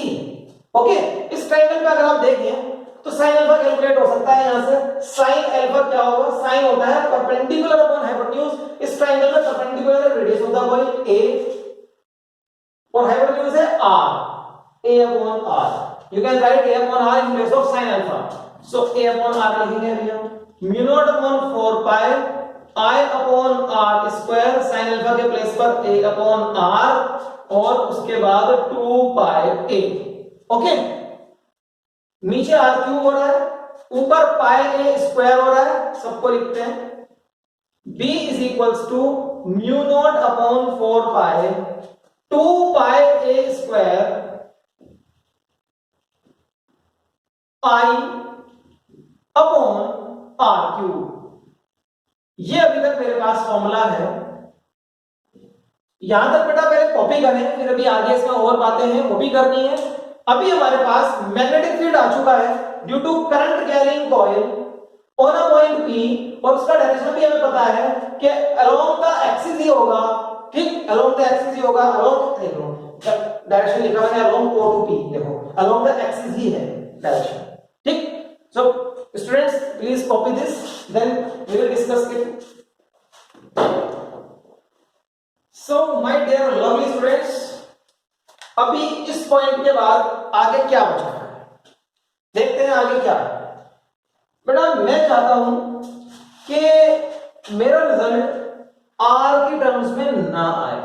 ओके। इस ट्रायंगल पे अगर आप देखें तो sin अल्फा कैलकुलेट हो सकता है, यहां से sin अल्फा क्या होगा? sin होता है परपेंडिकुलर अपॉन हाइपोटेन्यूज, इस ट्रायंगल में परपेंडिकुलर है radius of the coil a और हाइपोटेन्यूज है r, a upon r, you can write a upon r in place of sin alpha, so a upon r लिखेंगे अभी हम, mu naught upon 4 pi I upon r square, sin alpha के place पर a upon r और उसके बाद 2 pi a, okay. नीचे r cube हो रहा है, ऊपर पाई a स्क्वायर हो रहा है, सबको लिखते हैं, b is equals to mu naught upon 4 pi 2 pi a square I upon r cube. ये अभी तक मेरे पास फॉर्मूला है, यहां तक बेटा पहले कॉपी करें, फिर अभी आगे इसमें और बातें हैं वो भी करनी है। अभी हमारे पास मैग्नेटिक फील्ड आ चुका है due to current carrying coil on a point P, और उसका डायरेक्शन भी हमें पता है कि अलोंग द एक्सिस ही होगा, ठीक, अलोंग द एक्सिस ही होगा, अलोंग देखो डायरेक्शन लिखा हुआ है अलोंग O टू P, देखो अलोंग द एक्सिस ही है डायरेक्शन, ठीक। So students please copy this, then we will discuss it. So my dear lovely students, अभी इस पॉइंट के बाद आगे क्या बचा है देखते हैं, आगे क्या है बेटा। मैं चाहता हूं कि मेरा रिजल्ट आर की टर्म्स में ना आए,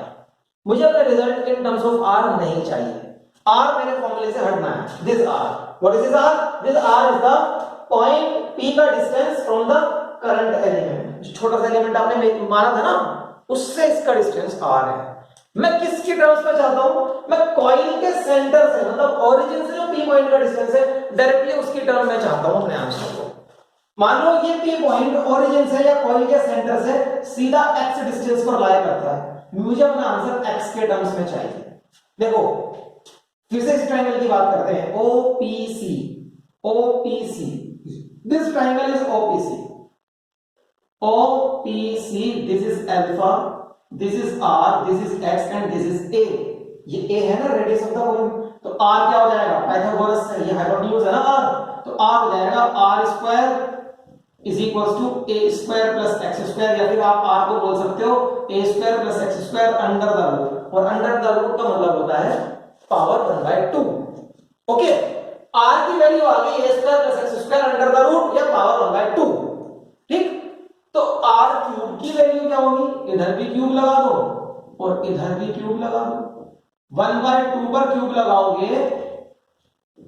मुझे अपना result in terms of r नहीं चाहिए, आर मेरे फॉर्मूले से हटना है। This r, what is this r? This r is the point p का distance from the current element. जो छोटा सा एलिमेंट आपने माना था ना, उससे इसका डिस्टेंस आर है। मैं किसकी टर्म्स में चाहता हूं? मैं कॉइल के सेंटर से, मतलब ओरिजिन से जो पी पॉइंट का डिस्टेंस है, डायरेक्टली उसकी टर्म में चाहता हूं अपने आंसर को। मान लो ये पी पॉइंट ओरिजिन से या कॉइल के सेंटर से सीधा एक्स डिस्टेंस पर लाई करता है, मुझे अपना आंसर एक्स के टर्म्स में चाहिए। देखो फिर से इस ट्रायंगल की बात करते हैं, OPC, OPC, this triangle is OPC, OPC, this is alpha, this is R, this is X and this is A. ये ए है ना रेडियस ऑफ द पॉइंट, तो आर क्या हो जाएगा? पाइथागोरस से ये हाइपोटेन्यूज है ना आर, तो आर हो जाएगा r square is equals to a square plus x square, या फिर आप आर को बोल सकते हो a square plus x square under the root, और अंडर द रूट का मतलब होता है पावर 1/2। ओके, आर की वैल्यू आ गई a square plus x square under the root या पावर 1/2। ठीक, तो आर क्यूब की वैल्यू क्या होगी? इधर भी क्यूब लगा दो और इधर भी क्यूब लगा दो। 1/2 पर क्यूब लगाओगे,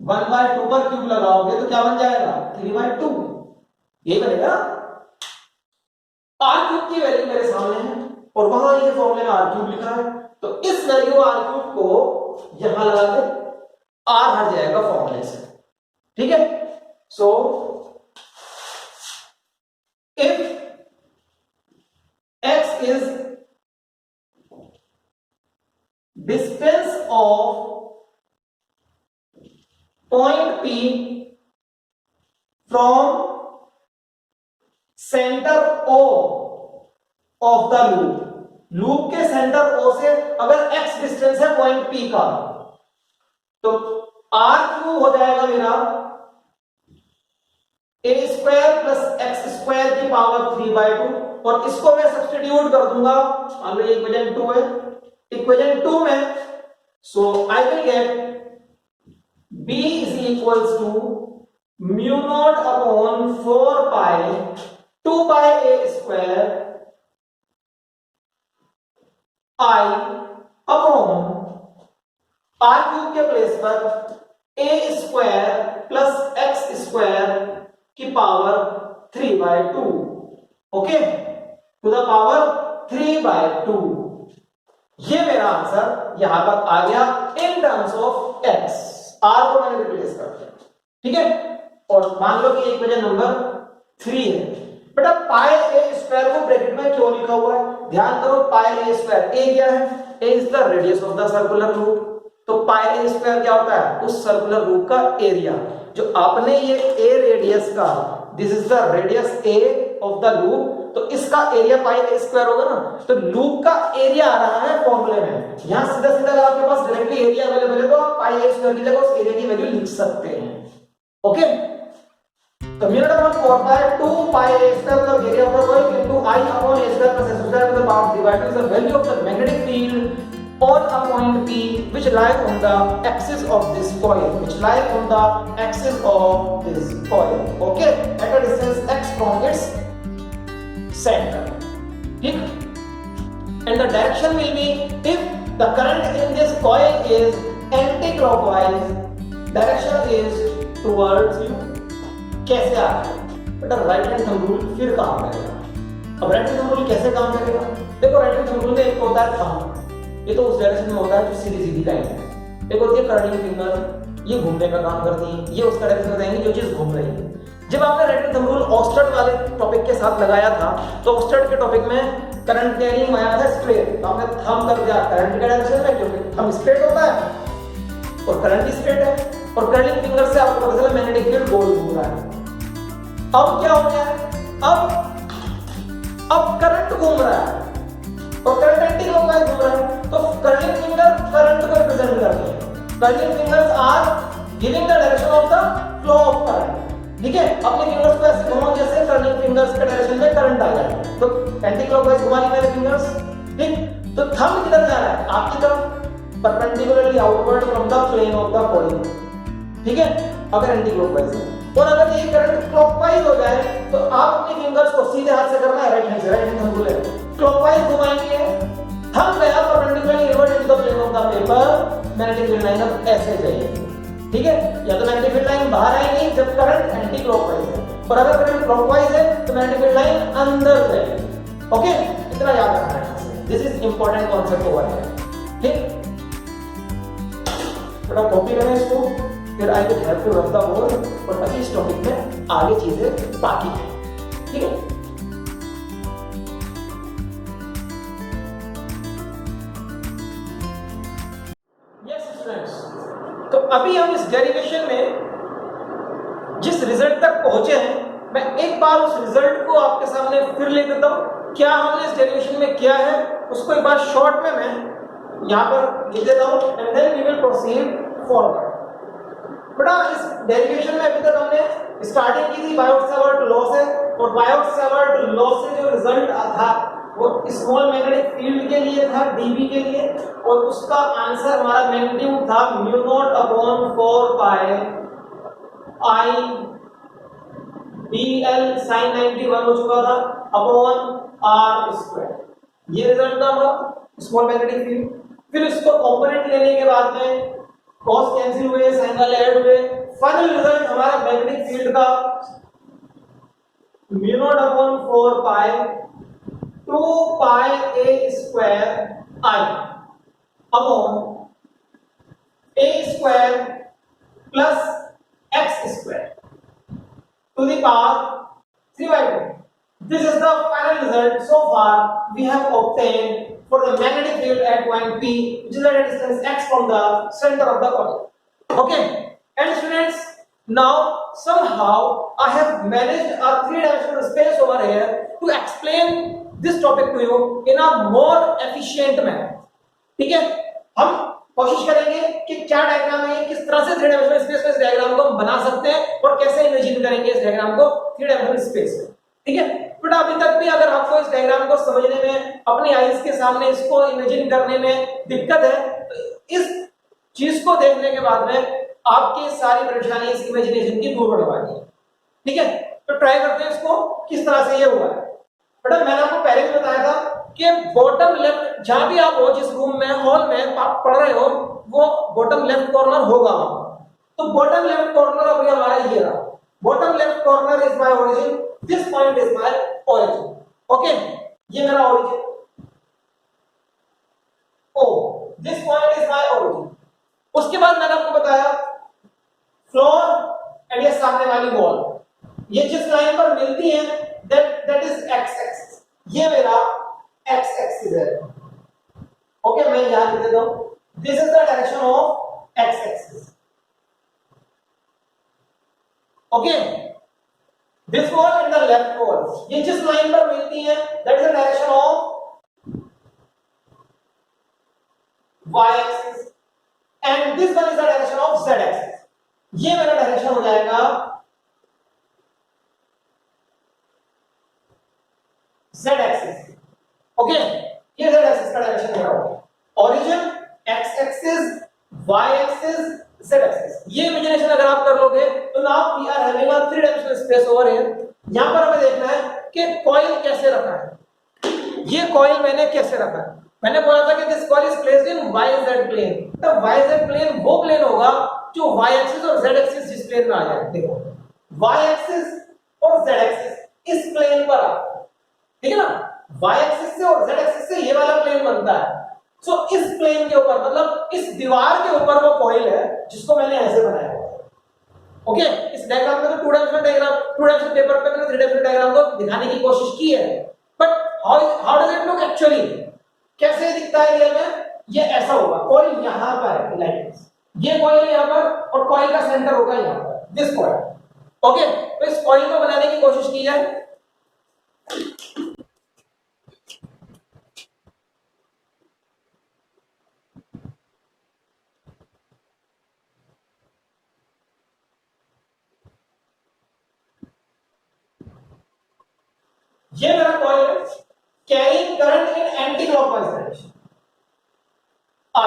1/2 पर क्यूब लगाओगे तो क्या बन जाएगा? 3/2, यही बनेगा ना। आर क्यूब की वैल्यू मेरे सामने है और वहां ये फॉर्मूले में आर क्यूब लिखा है, तो इस वैल्यू आर क्यूब को यहां लगा दे, आर हट जाएगा फॉर्मूले से। ठीक है, so if x is distance of point P from center O of the loop, loop के सेंटर O से अगर x डिस्टेंस है पॉइंट P का, तो r क्यूब हो जाएगा मेरा a square plus x square की पावर 3/2, और इसको मैं सब्स्टिट्यूट कर दूंगा, मान लो ये इक्वेशन 2 है, इक्वेशन 2 में, so I will get b is equals to mu naught upon 4 pi 2 pi a square i upon r cube के प्लेस पर a square plus x square की power 3/2, okay, to the power 3/2। ये मेरा answer यहां पर आ गया in terms of x, r को मैंने रिप्लेस कर दिया। ठीक है, और मान लो कि इक्वेशन नंबर 3 है। बेटा पाई a स्क्वायर को ब्रैकेट में क्यों लिखा हुआ है? ध्यान करो, पाई a स्क्वायर, a क्या है? a is the radius of the circular loop, तो पाई a स्क्वायर क्या होता है? उस सर्कुलर लूप का एरिया। जो आपने ये a रेडियस का, this is the radius a of the loop, तो इसका एरिया पाई a स्क्वायर होगा ना, तो लूप का एरिया आ रहा है फॉर्मूले में। यहां सीधा सीधा अगर आपके पास डायरेक्टली एरिया अवेलेबल है तो आप पाई a स्क्वायर की जगह उस एरिया की वैल्यू लिख सकते हैं। ओके, तो mu naught upon 4 pi 2 pi a square का area of the coil into i upon a square plus s square to the power 3/2 is the value of the magnetic field on a point P which lie on the axis of this coil, which lie on the axis of this coil, okay, at a distance x from its center. ठीक, and the direction will be, if the current in this coil is anti-clockwise, direction is towards you. कैसे आ रहा है? बेटा right hand thumb rule फिर काम करेगा। अब right hand thumb rule कैसे काम करेगा? देखो राइट हैंड थंब रूल में एक होता है थंब, ये तो उस डायरेक्शन में होता है जो सीधी सीधी लाइन है। एक होती है कर्लिंग फिंगर, ये घूमने का काम करती है, ये उसका डायरेक्शन बताएंगे जो चीज घूम रही है। जब आपने राइट हैंड थंब रूल ऑस्टर्ड वाले टॉपिक के साथ लगाया था, तो ऑस्टर्ड के टॉपिक में करंट कैरिंग आया था स्ट्रेट, तो आपने थंब कर दिया करंट के डायरेक्शन में, क्योंकि थंब स्ट्रेट होता है और करंट भी स्ट्रेट है, और कर्लिंग फिंगर से आपको पता चला मैग्नेटिक फील्ड गोल घूम रहा है। अब क्या हो गया है? अब करंट घूम रहा है और करंट एंटी क्लॉकवाइज घूम रहा है, तो कर्लिंग फिंगर करंट को रिप्रेजेंट करती है। Curling fingers are giving the direction of the flow of current. ठीक है, अपने फिंगर्स को ऐसे घुमाओ जैसे कर्लिंग फिंगर्स के डायरेक्शन में करंट आ जाए, तो एंटी क्लॉकवाइज घुमा ली मैंने फिंगर्स। ठीक, तो थंब किधर जा रहा है? आपकी तरफ, perpendicularly outward from the plane of the coil. ठीक है, अगर एंटी क्लॉकवाइज है और अगर ये करंट क्लॉकवाइज हो जाए तो आप अपने फिंगर्स को सीधे हाथ से करना है, राइट हैंड से, राइट हैंड हम बोले क्लॉकवाइज घुमाएंगे, हम गया perpendicular inward into the plane of the paper, magnetic field line अब ऐसे जाएगी, ठीक है। या तो मैग्नेटिक फील्ड लाइन बाहर आएगी जब करंट एंटी क्लॉकवाइज है, और अगर करंट क्लॉकवाइज है तो मैग्नेटिक फील्ड लाइन अंदर जाएगी। ओके, इतना याद रखना है, this is important concept over here, ठीक। थोड़ा कॉपी करें इसको, फिर I will have to rub the board, और अभी इस टॉपिक में आगे चीजें बाकी है, ठीक है। यस स्टूडेंट्स, तो अभी हम इस डेरिवेशन में जिस रिजल्ट तक पहुंचे हैं, मैं एक बार उस रिजल्ट को आपके सामने फिर लिख देता हूं। क्या हमने इस डेरिवेशन में किया है उसको एक बार शॉर्ट में मैं यहां पर लिख देता हूं, and then we will proceed forward. बेटा इस डेरिवेशन में अभी तक हमने स्टार्टिंग की थी बायोट-सावर्ट लॉ से, और बायोट-सावर्ट लॉ से जो रिजल्ट था वो स्मॉल मैग्नेटिक फील्ड के लिए था, डीबी के लिए, और उसका आंसर हमारा मैग्नीट्यूड था म्यू नॉट अपॉन 4 पाई आई बी एल साइन 91 हो चुका था अपॉन आर स्क्वायर। ये रिजल्ट था हमारा स्मॉल मैग्नेटिक फील्ड। फिर इसको कंपोनेंट लेने के बाद में कॉस कैंसिल हुए, साइन वाले ऐड हुए, फाइनल रिजल्ट हमारा मैग्नेटिक फील्ड का mu naught upon 4 pi 2 pi a square I upon a square plus x square to the power 3/2. This is the final result. So far we have obtained for the magnetic field at point P, which is at a distance x from the center of the coil. Okay, and students, now somehow I have managed a three-dimensional space over here to explain this topic to you in a more efficient manner. ठीक है, हम कोशिश करेंगे कि क्या diagram है, किस तरह से थ्री डायमेंशनल स्पेस में इस डायग्राम को हम बना सकते हैं और कैसे इमेजिन करेंगे इस डायग्राम को थ्री डायमेंशनल स्पेस में, ठीक है। बट अभी तक भी अगर आपको इस डायग्राम को समझने में, अपनी आईज के सामने इसको इमेजिन करने में दिक्कत है, तो इस चीज को देखने के बाद में आपकी सारी परेशानी इस इमेजिनेशन की दूर होने वाली है, ठीक है। तो ट्राई करते हैं इसको किस तरह से ये हुआ है। बेटा मैंने आपको पहले भी बताया था कि बॉटम लेफ्ट, जहां भी आप हो, जिस रूम में, हॉल में आप पढ़ रहे हो, वो बॉटम लेफ्ट कॉर्नर होगा। तो बॉटम लेफ्ट कॉर्नर अभी हमारा ये रहा, bottom left corner is my origin, this point is my origin. Okay, ये मेरा origin, oh this point is my origin. उसके बाद मैंने आपको बताया फ्लोर एंड ये सामने वाली वॉल, ये जिस लाइन पर मिलती है दैट इज एक्स एक्सिस, ये मेरा एक्स एक्सिस है। ओके, मैं यहां लिख देता हूं, this is the direction of x axis. Okay, this wall and the left wall, ये जिस लाइन पर मिलती है that is the direction of y axis, and this one is the direction of z axis. ये मेरा direction हो जाएगा z axis. Okay, ये जेड एक्सिस का डायरेक्शन मेरा होगा, origin x axis, Y axis, Z axis. ये इमेजिनेशन अगर आप कर लोगे तो now we are having a three dimensional space over here. यहां पर हमें देखना है कि कॉइल कैसे रखा है, ये कॉइल मैंने कैसे रखा है। मैंने बोला था कि this coil is placed in y Z plane. तो वाई जेड प्लेन वो प्लेन होगा जो वाई एक्सिस और जेड एक्सिस जिस प्लेन में आ जाए। देखो, वाई एक्सिस और जेड एक्सिस इस प्लेन पर आ, ठीक है ना, y एक्सिस से और z एक्सिस से ये वाला प्लेन बनता है। सो इस प्लेन के ऊपर, मतलब इस दीवार के ऊपर वो कॉइल है जिसको मैंने ऐसे बनाया है। ओके, इस डायग्राम में तो two dimensional diagram, two dimensional paper पे मैंने थ्री डायमेंशनल डायग्राम को दिखाने की कोशिश की है, but how does it look actually, कैसे दिखता है रियल में? ये ऐसा होगा, कॉइल यहां पर है, लाइक दिस, ये कॉइल है यहां पर और कॉइल का सेंटर होगा यहां पर, दिस कॉइल। ओके, तो इस कॉइल को बनाने की कोशिश की जाए। ये मेरा कॉइल है carrying current in anti clockwise direction I,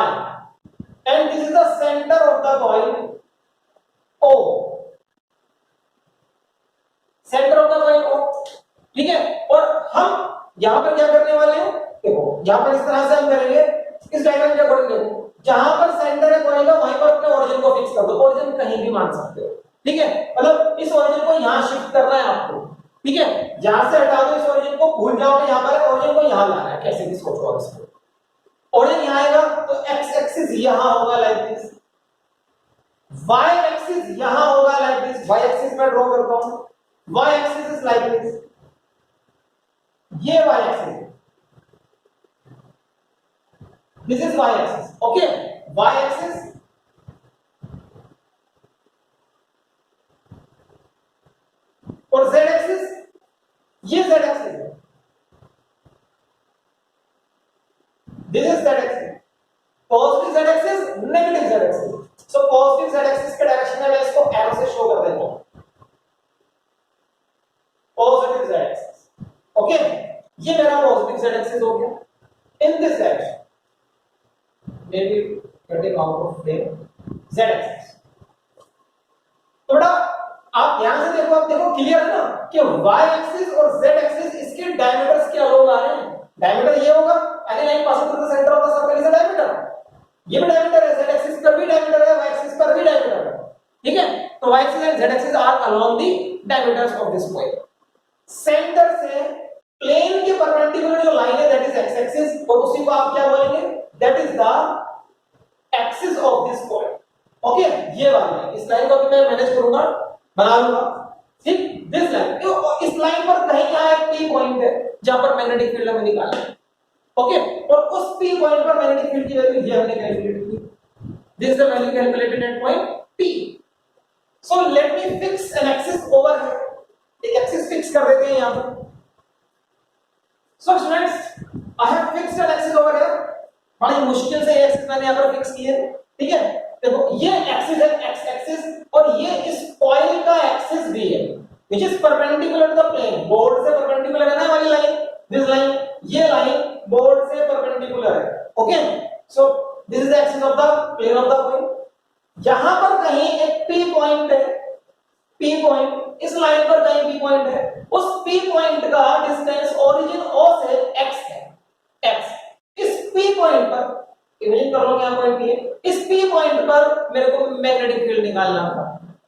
and this is the center of the coil O, ठीक है। और हम यहां पर क्या करने वाले हैं, देखो यहां पर इस तरह से हम करेंगे, इस डायग्राम के अकॉर्डिंग देखो, जहां पर सेंटर है कॉइल का वहीं पर अपने ओरिजिन को फिक्स कर दो, ओरिजिन कहीं भी मान सकते हो, ठीक है। मतलब इस ओरिजिन को यहां शिफ्ट करना है आपको, ठीक है। यहां से हटा दो इस ओरिजिन को, भूल जाओ कि यहां पर है, ओरिजिन को यहां लाना है, कैसे भी सोचो आप इसको। ओरिजिन यहां आएगा तो एक्स एक्सिस यहां होगा लाइक दिस, वाई एक्सिस यहां होगा लाइक दिस, वाई एक्सिस में ड्रॉ करता हूं, y axis is like this, ये Y axis, this is Y axis, okay. Y axis और z एक्सिस, ये z एक्सिस है, this is z axis, positive z axis, negative z axis. So positive z axis के direction में मैं इसको arrow से show कर देता हूं, पॉजिटिव z एक्सिस, ओके। ये मेरा पॉजिटिव z एक्सिस हो गया in this direction, maybe getting out of frame, z axis. थोड़ा आप ध्यान से देखो, आप देखो क्लियर है ना कि y एक्सिस और z एक्सिस इसके डायमीटर्स के अलग आ रहे हैं। डायमीटर ये होगा, any line passing through the centre of the circle is a diameter, ये भी डायमीटर है, z एक्सिस पर भी डायमीटर है, y एक्सिस पर भी डायमीटर है, ठीक है। तो y axis and z axis are along the diameters of this point. Centre से प्लेन के परपेंडिकुलर जो लाइन है दैट इज x एक्सिस, और उसी को आप क्या बोलेंगे, that is the axis of this point, okay. ये वाली इस लाइन को भी मैं मैनेज करूंगा, बना लूंगा, ठीक। दिस लाइन, इस लाइन पर कहीं यहां एक P पॉइंट है जहां पर मैग्नेटिक फील्ड हमें निकालना है, ओके। और उस P पॉइंट पर मैग्नेटिक फील्ड की वैल्यू ये हमने कैलकुलेट की, this is the value calculated at point P। So let me fix an axis over here, एक एक्सिस फिक्स कर देते हैं यहां पर। So students, I have fixed an axis over here, बड़ी मुश्किल से ये एक्सिस मैंने यहां पर फिक्स की है, ठीक है। देखो ये एक्सिस है x एक्सिस, और ये इस कॉइल का एक्सिस भी है which is perpendicular to the plane, board से परपेंडिकुलर है ना वाली लाइन, दिस लाइन, ये लाइन बोर्ड से परपेंडिकुलर है, okay. So this is the axis of the plane of the point. यहां पर कहीं एक P पॉइंट है, P पॉइंट, इस लाइन पर कहीं P पॉइंट है, उस P पॉइंट का डिस्टेंस ओरिजिन O से x है, x। इस P पॉइंट पर इमेजिन कर लो यहां पॉइंट P है, इस P पॉइंट पर मेरे को मैग्नेटिक फील्ड निकालना था,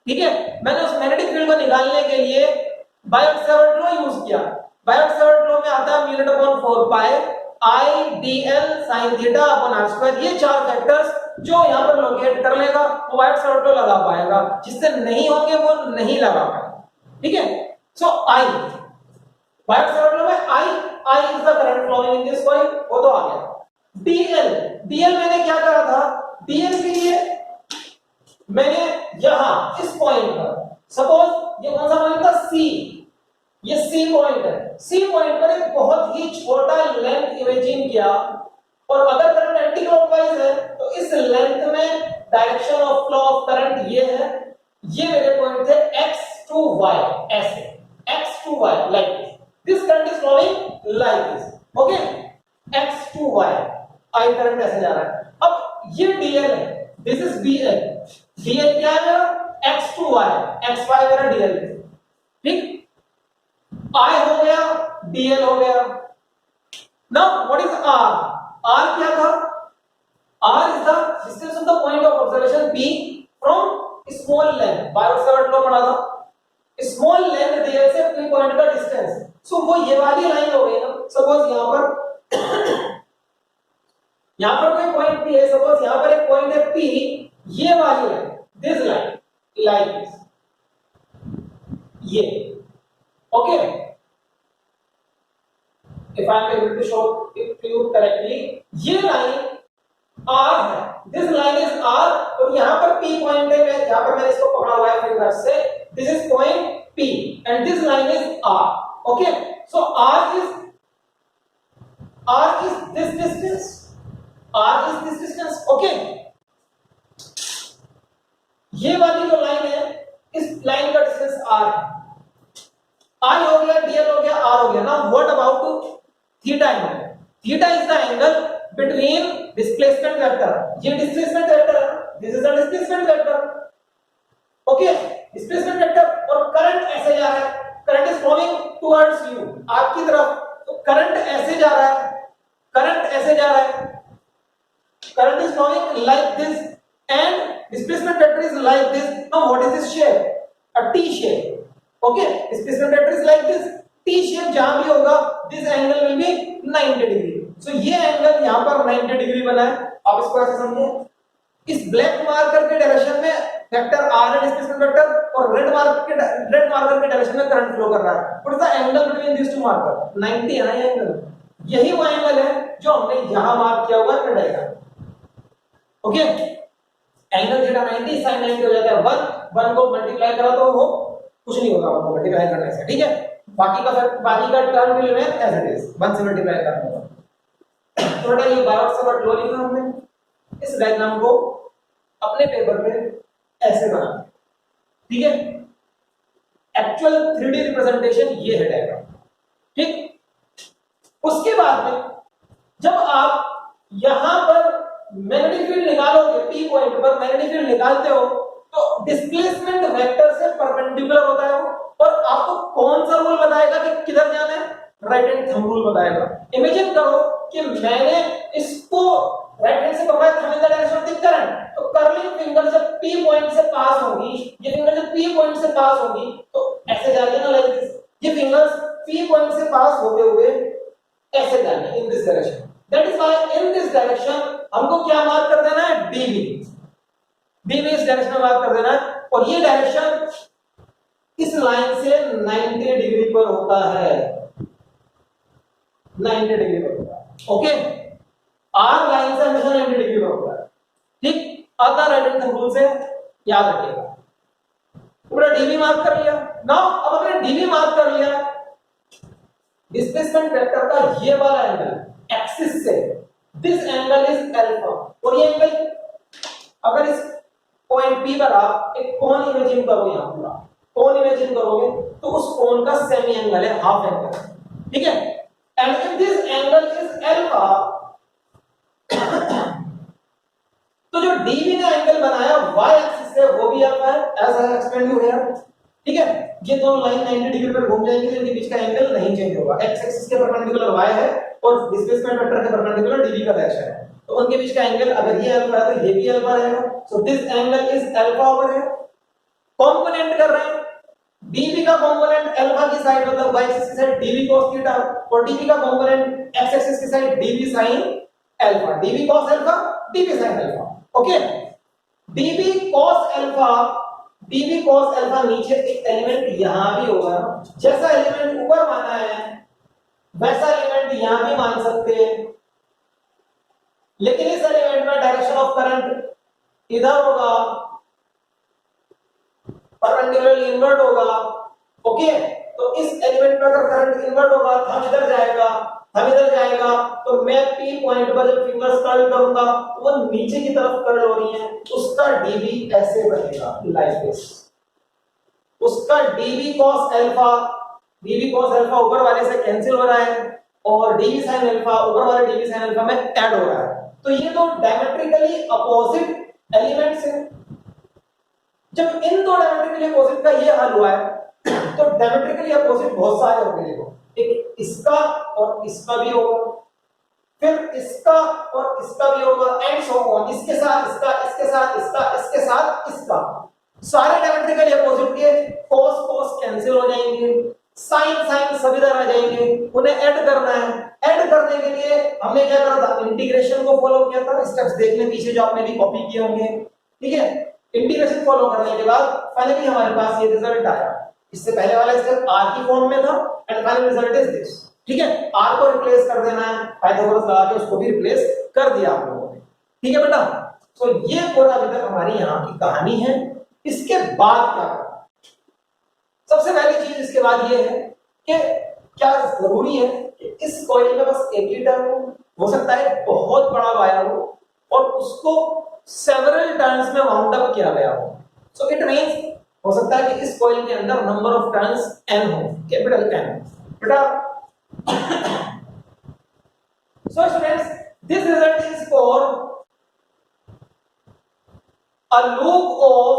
ठीक है। मैंने उस मैग्नेटिक फील्ड को निकालने के लिए बायोट-सावर्ट लॉ यूज किया। बायोट-सावर्ट लॉ में आता है mu naught upon 4 pi I dl sin theta upon r square, ये चार फैक्टर्स जो यहां पर लोकेट कर लेगा वो बायोट-सावर्ट लॉ लगा पाएगा, जिससे नहीं होंगे वो नहीं लगा पाएगा, ठीक है। सो I बायोट-सावर्ट लॉ में I is the current flowing in this coil, वो तो आ गया। dl मैंने क्या करा था, dl के लिए मैंने यहां इस पॉइंट पर, सपोज ये कौन सा पॉइंट था, C, ये C पॉइंट है, C पॉइंट पर एक बहुत ही छोटा लेंथ इमेजिन किया, और अगर करंट एंटी क्लॉकवाइज है तो इस लेंथ में direction of flow of current ये है, ये मेरे पॉइंट थे x to y, ऐसे x to y like this current is flowing like this, okay, x to y I current ऐसे जा रहा है। अब ये dl है, दिस इज dl, dl क्या है मेरा, x to y, xy मेरा dl है, ठीक। I हो गया, dl हो गया। Now what is r, r क्या था, r is the distance of the point of observation P from small length, Biot-Savart law पढ़ा था, स्मॉल लेंथ dl से P पॉइंट का डिस्टेंस। सो वो ये वाली लाइन हो गई ना, सपोज यहां पर यहां पर कोई पॉइंट P है, सपोज यहां पर एक पॉइंट है P, ये वाली है, दिस लाइन लाइक दिस, ये, okay. If I am able to show it to you correctly, ये लाइन R है, दिस लाइन इज R, और यहां पर P पॉइंट है, मैं यहां पर मैंने इसको पकड़ा हुआ है फिंगर से, this is point P and this line is R, okay. So R is this distance, R is this distance, okay। ये वाली जो लाइन है, इस लाइन का डिस्टेंस R है, I हो गया, dl हो गया, R हो गया। Now what about theta angle, theta is the angle between displacement vector, ये डिस्प्लेसमेंट वेक्टर है, this is the displacement vector, okay, displacement vector, और करंट ऐसे जा रहा है, current is flowing towards you, आपकी तरफ, तो करंट ऐसे जा रहा है, करंट ऐसे जा रहा है, current is flowing like this and displacement vector is like this. Now what is this shape? A T shape. Okay, displacement vector is like this. T shape जहां भी होगा, this angle will be 90 degree. So ये angle यहाँ पर 90 degree बना है, आप इसको ऐसे समझिए, इस ब्लैक मार्कर के डायरेक्शन में वेक्टर r है डिस्प्लेसमेंट वेक्टर, और रेड मार्कर के डायरेक्शन में करंट फ्लो कर रहा है. What is the angle between this to marker? 90 है ना ये एंगल. यही वो एंगल है जो हमने यहां मार्क किया हुआ है diagram. Okay, angle theta 90 sin 90 हो जाता है 1 को मल्टीप्लाई करा तो वो कुछ नहीं होगा, आपको मल्टीप्लाई करने से, ठीक है. बाकी का term will remain as it is, 1 से मल्टीप्लाई करना होगा. थोड़ा ये 12 से वर्ड लो लिखा हमने. इस डायग्राम को अपने पेपर पे ऐसे बना, ठीक है. एक्चुअल 3D रिप्रेजेंटेशन ये है डायग्राम, ठीक. उसके बाद में जब आप यहां पर मैग्नेटिक फील्ड निकालोगे, P पॉइंट पर मैग्नेटिक फील्ड निकालते हो, तो डिस्प्लेसमेंट वेक्टर से परपेंडिकुलर होता है वो, और आपको कौन सा रूल बताएगा कि किधर जाना है? राइट हैंड थंब रूल बताएगा. इमेजिन करो कि मैंने इसको राइट हैंड से पकड़ा, thumb in the direction of the current, तो कर्लिंग फिंगर जब P पॉइंट से पास होगी, ये फिंगर जब P पॉइंट से पास होगी तो ऐसे जाएगी ना, लाइक दिस. ये फिंगर्स P पॉइंट से पास होते हुए ऐसे जाएंगे in this direction. That is why in this direction हमको क्या मार्क कर देना है? dv. dv इस डायरेक्शन में मार्क कर देना है, और ये डायरेक्शन इस लाइन से 90 डिग्री पर होता है, 90 डिग्री पर होता है. ओके, आर लाइन से हमेशा 90 डिग्री पर होता है, ठीक. आधा राइट हैंड थंब रूल से याद रखिएगा. पूरा dv मार्क कर लिया. नाउ अब अपने dv मार्क कर लिया, डिस्प्लेसमेंट वेक्टर का ये वाला एंगल एक्सिस से, दिस एंगल इज अल्फा, और ये एंगल, अगर इस पॉइंट P पर आप एक कोण इमेजिन करो, यहां पूरा कोण इमेजिन करोगे तो उस कोण का सेमी एंगल है, हाफ एंगल, ठीक है. And if this angle is alpha, तो जो dv ने एंगल बनाया y एक्सिस से वो भी अल्फा है, as I explain you here, ठीक है. ये दोनों लाइन 90 डिग्री पर घूम जाएंगी, इनके बीच का एंगल नहीं चेंज होगा. x एक्सिस के परपेंडिकुलर y है और डिस्प्लेसमेंट वेक्टर के परपेंडिकुलर dv का डायरेक्शन है, तो उनके बीच का एंगल अगर ये अल्फा है तो ये भी अल्फा रहेगा. So this angle is alpha over है. कंपोनेंट कर रहे हैं, dv का कंपोनेंट अल्फा की साइड मतलब y एक्सिस की साइड dv cos थीटा, और dv का कंपोनेंट x एक्सिस की side dv sin alpha, dv cos alpha dv sin alpha. Okay, dv cos alpha, dv cos alpha, नीचे एक element यहां भी होगा, जैसा एलिमेंट ऊपर माना है वैसा एलिमेंट यहां भी मान सकते हैं, लेकिन इस एलिमेंट में डायरेक्शन ऑफ करंट इधर होगा, परपेंडिकुलरली इन्वर्ट होगा. ओके, तो इस एलिमेंट में अगर करंट इन्वर्ट होगा, हम इधर जाएगा, हम इधर जाएगा, तो मैं P पॉइंट पर जब फिंगर्स कर्ल करूंगा वो नीचे की तरफ कर्ल हो रही है, उसका dv ऐसे बनेगा, लाइक दिस. उसका dv cos alpha, dv cos alpha ऊपर वाले से कैंसिल हो रहा है, और dv sin अल्फा ऊपर वाले dv sin अल्फा में ऐड हो रहा है. तो ये दो डायमेट्रिकली अपोजिट एलिमेंट्स हैं. जब इन दो डायमेट्रिकली अपोजिट का ये हाल हुआ है, तो डायमेट्रिकली अपोजिट बहुत सारे होंगे. देखो, एक इसका और इसका भी होगा, फिर इसका और इसका भी होगा, एंड सो ऑन. इसके साथ इसका, इसके साथ इसका, इसके साथ इसका, सारे डायमेट्रिकली अपोजिट के cos cos कैंसिल हो जाएंगे, sin sin सभी तरह आ जाएंगे. उन्हें ऐड करना है. ऐड करने के लिए हमने क्या करा था? इंटीग्रेशन को फॉलो किया था. स्टेप्स देखने पीछे जो आपने भी कॉपी किए होंगे, ठीक है. इंटीग्रेशन फॉलो करने के बाद फाइनली हमारे पास ये रिजल्ट आया. इससे पहले वाला स्टेप r की फॉर्म में था, and final result is this, ठीक है. r को रिप्लेस कर देना है, पाइथागोरस लगा के उसको भी रिप्लेस कर दिया आप लोगों ने, ठीक है बेटा. तो ये पूरा अभी तक हमारी यहाँ की कहानी है. इसके बाद क्या करना? सबसे पहली चीज इसके बाद ये है कि क्या जरूरी है कि इस कॉइल में बस एक ही टर्न हो सकता है, बहुत बड़ा वायर हो और उसको सेवरल टर्न्स में वाउंड अप किया गया हो. सो इट मींस हो सकता है कि इस कॉइल के अंदर नंबर ऑफ टर्न्स n हो, कैपिटल N. बेटा, so students, this result is for a loop of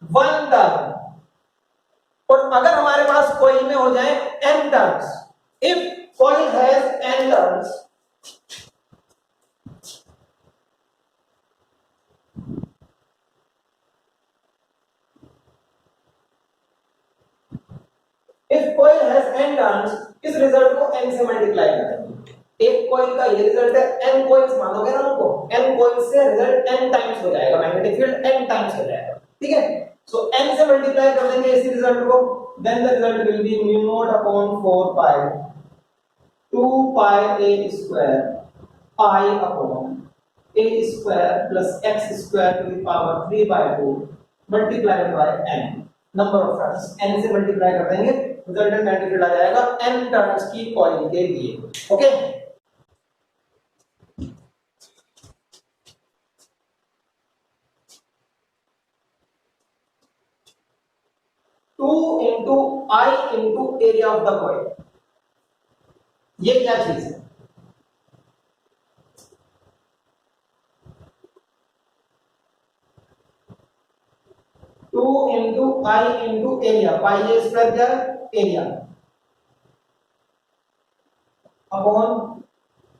one turn. coil has n turns, if coil has n turns, इस रिजल्ट को n से मल्टीप्लाई करेंगे। एक कॉइल का ये रिजल्ट है, n कॉइल्स मानोगे ना उनको, n कॉइल्स से रिजल्ट n टाइम्स हो जाएगा, मैग्नेटिक फील्ड n टाइम्स हो जाएगा, ठीक है। सो n से मल्टीप्लाई कर देंगे इस रिजल्ट को, then the result will be mu naught upon 4 pi 2 pi a square i upon a square plus x square to the power 3 by 2 multiplied by n number of turns, n से multiply कर देंगे, resultant magnetic field आ जाएगा n turns की coil के लिए, okay. 2 into I into area of the coil, ये क्या चीज है? Two into I into area, pi a square क्या है? Area upon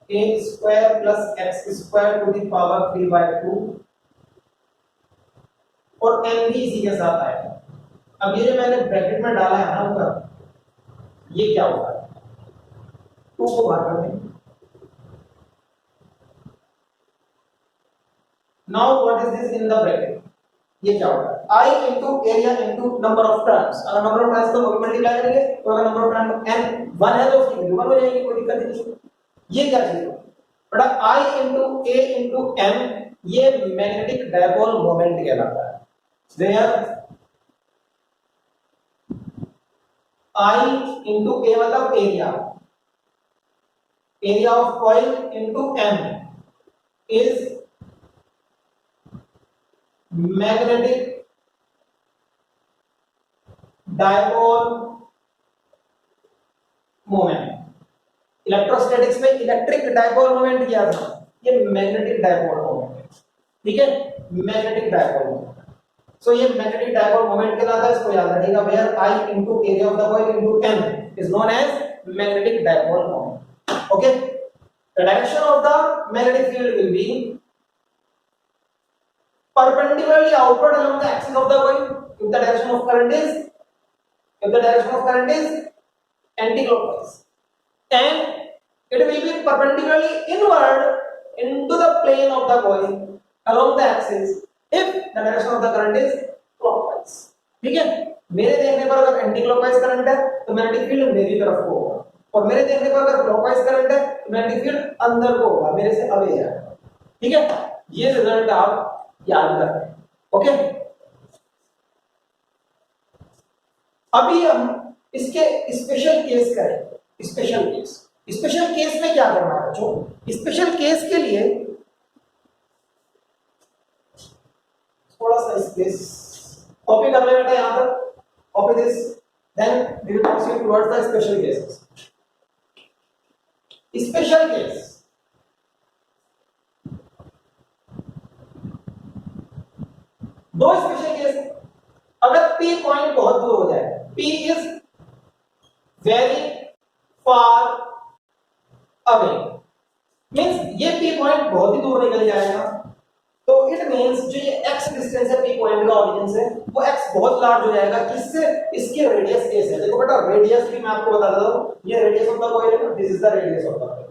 a square plus x square to the power 3 by 2 और एन भी इसी के साथ आएगा। अब ये जो मैंने ब्रैकेट में डाला है ना ऊपर, ये क्या होगा? 2 को बाहर कर देंगे। Now what is this in the bracket? ये क्या होगा? I into area into number of turns, अगर नंबर ऑफ टर्न्स तो वो मल्टीप्लाई करेंगे, तो अगर नंबर ऑफ टर्न n 1 है तो उसकी वैल्यू 1 हो जाएगी, कोई दिक्कत नहीं। ये क्या चीज है? बड़ा I into A into m, ये मैग्नेटिक डायपोल मोमेंट कहलाता है। Where I into A मतलब area, area of coil into m is magnetic dipole moment. Electrostatics में इलेक्ट्रिक डायपोल मोमेंट क्या था? ये मैग्नेटिक डायपोल मोमेंट, ठीक है, मैग्नेटिक डायपोल मोमेंट। सो ये मैग्नेटिक डायपोल मोमेंट कहलाता है, इसको याद रखिएगा। Where I into area of the coil into m is known as magnetic dipole moment, okay. The direction of the magnetic field will be perpendicularly outward along the axis of the coil if the direction of current is anti-clockwise, and it will be perpendicularly inward into the plane of the coil along the axis if the direction of the current is clockwise, ठीक है। मेरे देखने पर अगर anti clockwise current है तो magnetic field मेरी तरफ को होगा, और मेरे देखने पर अगर क्लॉकवाइज करंट है तो मैग्नेटिक फील्ड अंदर को होगा, मेरे से अवे जाएगा, ठीक है। ये रिजल्ट आप याद रखें, ओके। अभी हम इसके स्पेशल केस करें। स्पेशल केस में क्या करना है बच्चों? स्पेशल केस के लिए थोड़ा सा स्पेस कॉपी कर ले बेटा, यहां पर copy this, then we will proceed towards the special cases. Special case, दो स्पेशल केस। अगर P पॉइंट बहुत दूर हो जाए, P is very far away, means ये P पॉइंट बहुत ही दूर निकल जाएगा, तो इट मींस जो ये x डिस्टेंस है P पॉइंट का ओरिजिन से, वो x बहुत लार्ज हो जाएगा। किससे? इसकी रेडियस a से। देखो बेटा, रेडियस भी मैं आपको बता देता हूं, ये रेडियस ऑफ द कॉइल है, this is the radius of the coil.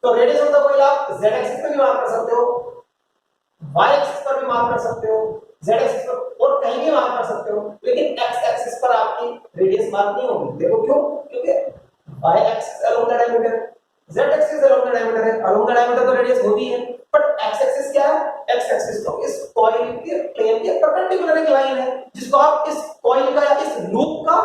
तो रेडियस ऑफ द कॉइल आप z एक्सिस पे भी मार्क कर सकते हो, y एक्सिस पर भी मार्क कर सकते हो, z एक्सिस पर और कहीं भी मार्क कर सकते हो, लेकिन x एक्सिस पर आपकी रेडियस मार्क नहीं होगी। देखो क्यों? क्योंकि y axis along the diameter, z axis along the diameter है, अलोंग द डायमीटर तो रेडियस होती है, बट x एक्सिस क्या है? x एक्सिस तो इस कॉइल के प्लेन के परपेंडिकुलर एक लाइन है, जिसको आप इस कॉइल का या इस लूप का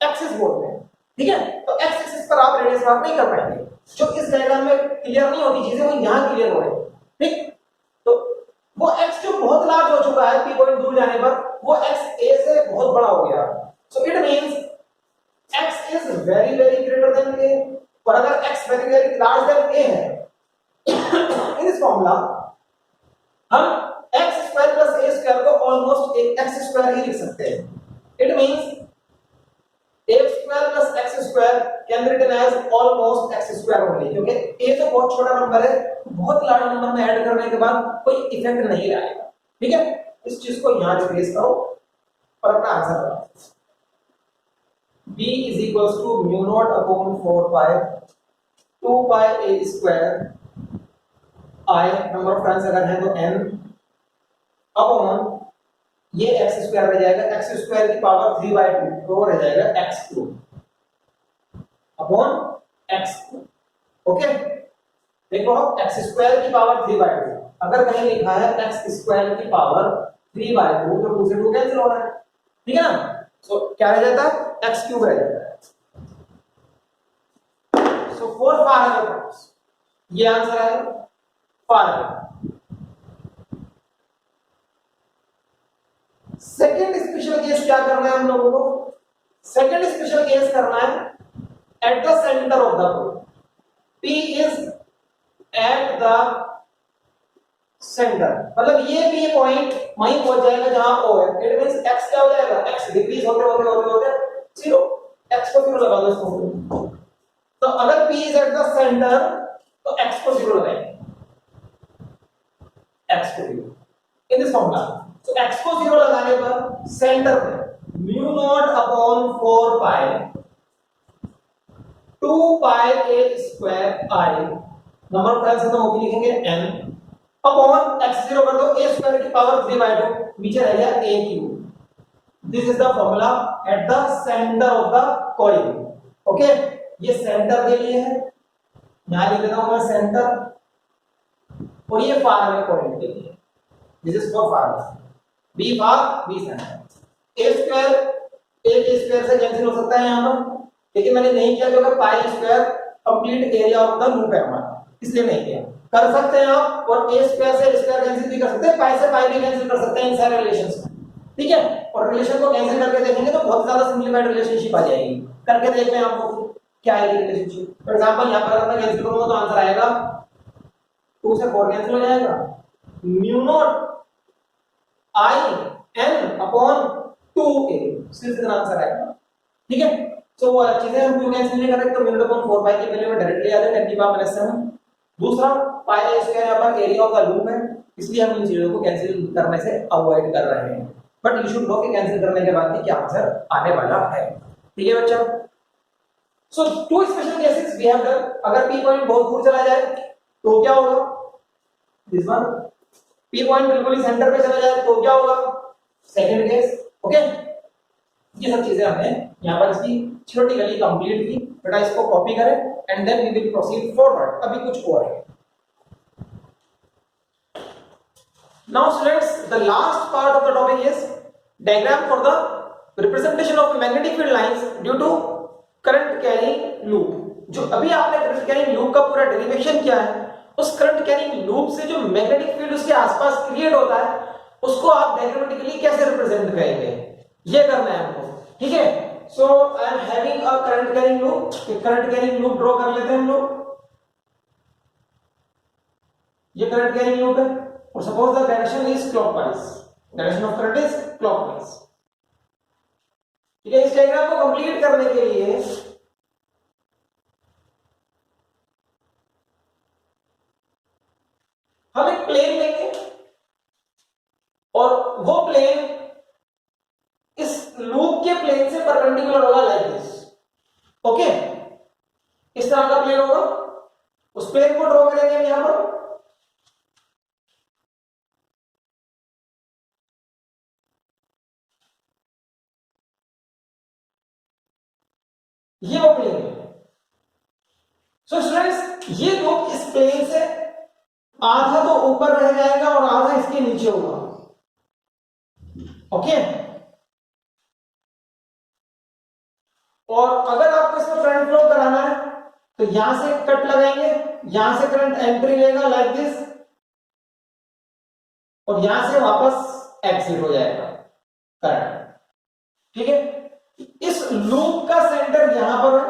एक्सिस बोलते हैं, ठीक है। तो x एक्सिस पर आप रेडियस मार्क नहीं कर पाएंगे। जो इस डायग्राम में क्लियर नहीं होती चीजें, वो यहां क्लियर हो रही है, ठीक। तो वो x जो बहुत लार्ज हो चुका है P पॉइंट दूर जाने पर, वो x a से बहुत बड़ा हो गया। So it means x is very very greater than a, और अगर x very very large than a है, इन इस फॉर्मूला हम x square plus a square को ऑलमोस्ट x स्क्वायर ही लिख सकते हैं। It means a square plus x square can be written as almost x square only, क्योंकि a तो बहुत छोटा नंबर है, बहुत लार्ज नंबर में ऐड करने के बाद कोई इफेक्ट नहीं आएगा। ठीक है, इस चीज को यहां रिप्लेस करो और अपना आंसर लगाओ। b is equals to mu naught upon 4 pi 2 pi a square i, number of turns अगर है तो n, अपॉन ये x स्क्वायर रह जाएगा, x स्क्वायर की पावर 3/2 तो रह जाएगा x3 अपॉन x3। ओके, देखो x स्क्वायर की पावर 3/2, अगर कहीं लिखा है x स्क्वायर की पावर 3/2 तो 2 से 2 कैंसिल हो रहा है, ठीक है ना। सो क्या रह जाता है, x³ रह जाता है। सो 4 फार टर्म्स, ये आंसर है फार। सेकंड स्पेशल केस क्या करना है हम लोगों को, सेकंड स्पेशल केस करना है at the centre of the point, P is at the centre, मतलब ये भी पॉइंट वहीं पहुंच जाएगा जहां O है। इट मींस x क्या हो जाएगा, x डिक्रीज होते होते होते होते 0, x को 0 लगा दो इसको। तो अगर P is at the centre तो x को 0 लगाएंगे, x को 0 इन दिस फॉर्मूला। तो x को 0 लगाने पर सेंटर पे mu naught upon 4 pi 2 pi a square i, number of turns हम वो भी लिखेंगे n, अपॉन x 0 कर दो a स्क्वायर की पावर 3/2, नीचे रह गया a³। This is the formula at the centre of the coin. Okay, ये सेंटर के लिए है, यहां लिख देता हूं मैं सेंटर, और ये फार में कॉइन के लिए, this is for far, b far b centre. a square से कैंसिल हो सकता है यहां पर, लेकिन मैंने नहीं किया क्योंकि pi square complete area of the loop है हमारा, इसलिए नहीं किया। कर सकते हैं आप, और a स्क्वायर से स्क्वायर कैंसिल भी कर सकते हैं, पाई से पाई भी कैंसिल कर सकते हैं इन सारे रिलेशंस में, ठीक है। और रिलेशन को कैंसिल करके देखेंगे तो बहुत ज्यादा सिंपलीफाइड रिलेशनशिप आ जाएगी। करके देखते हैं आपको क्या आएगी रिलेशनशिप। फॉर एग्जांपल यहां पर अगर मैं कैंसिल करूंगा तो आंसर आएगा 2 से 4 कैंसिल हो जाएगा, mu naught i n upon 2a, simple answer आएगा, ठीक है। सो वो चीजें हम क्यों कैंसिल नहीं कर रहे, तो म्यू नॉट अपॉन 4 पाई की वैल्यू में डायरेक्टली आ जाए 10 की पावर -7। दूसरा पाई a स्क्वायर यहां पर एरिया ऑफ द लूप है, इसलिए हम इन चीजों को कैंसिल करने से अवॉइड कर रहे हैं। बट यू शुड नो कि कैंसिल करने के बाद भी क्या आंसर आने वाला है, ठीक है बच्चा। So two special cases we have done. अगर p पॉइंट बहुत दूर चला जाए तो क्या होगा, दिस वन, p पॉइंट बिल्कुल ही सेंटर पे चला जाए तो क्या होगा, सेकंड केस। ओके, ये सब चीजें हमने यहां पर इसकी थ्योरेटिकली कंप्लीट की, बेटा इसको कॉपी करें and then we will proceed forward. अभी कुछ और है। Now students, the last part of the topic is diagram for the representation of magnetic field lines due to current carrying loop। जो अभी आपने करंट कैरिंग लूप का पूरा derivation किया है, उस करंट कैरिंग लूप से जो मैग्नेटिक फील्ड उसके आसपास क्रिएट होता है उसको आप डायग्रामेटिकली कैसे रिप्रेजेंट करेंगे, ये करना है हमको, ठीक है। So I am having a current carrying loop, current carrying loop draw कर लेते हैं हम लोग। ये करंट कैरिंग लूप है और suppose the direction is clockwise, direction of current is clockwise, ठीक है। इस डायग्राम को कंप्लीट करने के लिए हम एक प्लेन लेंगे और वो प्लेन इस लूप के प्लेन से परपेंडिकुलर होगा लाइक दिस। ओके, इस तरह का प्लेन होगा, उस प्लेन को ड्रॉ करेंगे हम यहां पर। ये वो प्लेन है। सो स्टूडेंट्स, ये लूप इस प्लेन से आधा तो ऊपर रह जाएगा और आधा इसके नीचे होगा। ओके, और अगर आपको इसमें करंट फ्लो कराना है तो यहां से कट लगाएंगे, यहां से करंट एंट्री लेगा लाइक दिस, और यहां से वापस एग्जिट हो जाएगा करंट, ठीक है। इस लूप का सेंटर यहां पर है,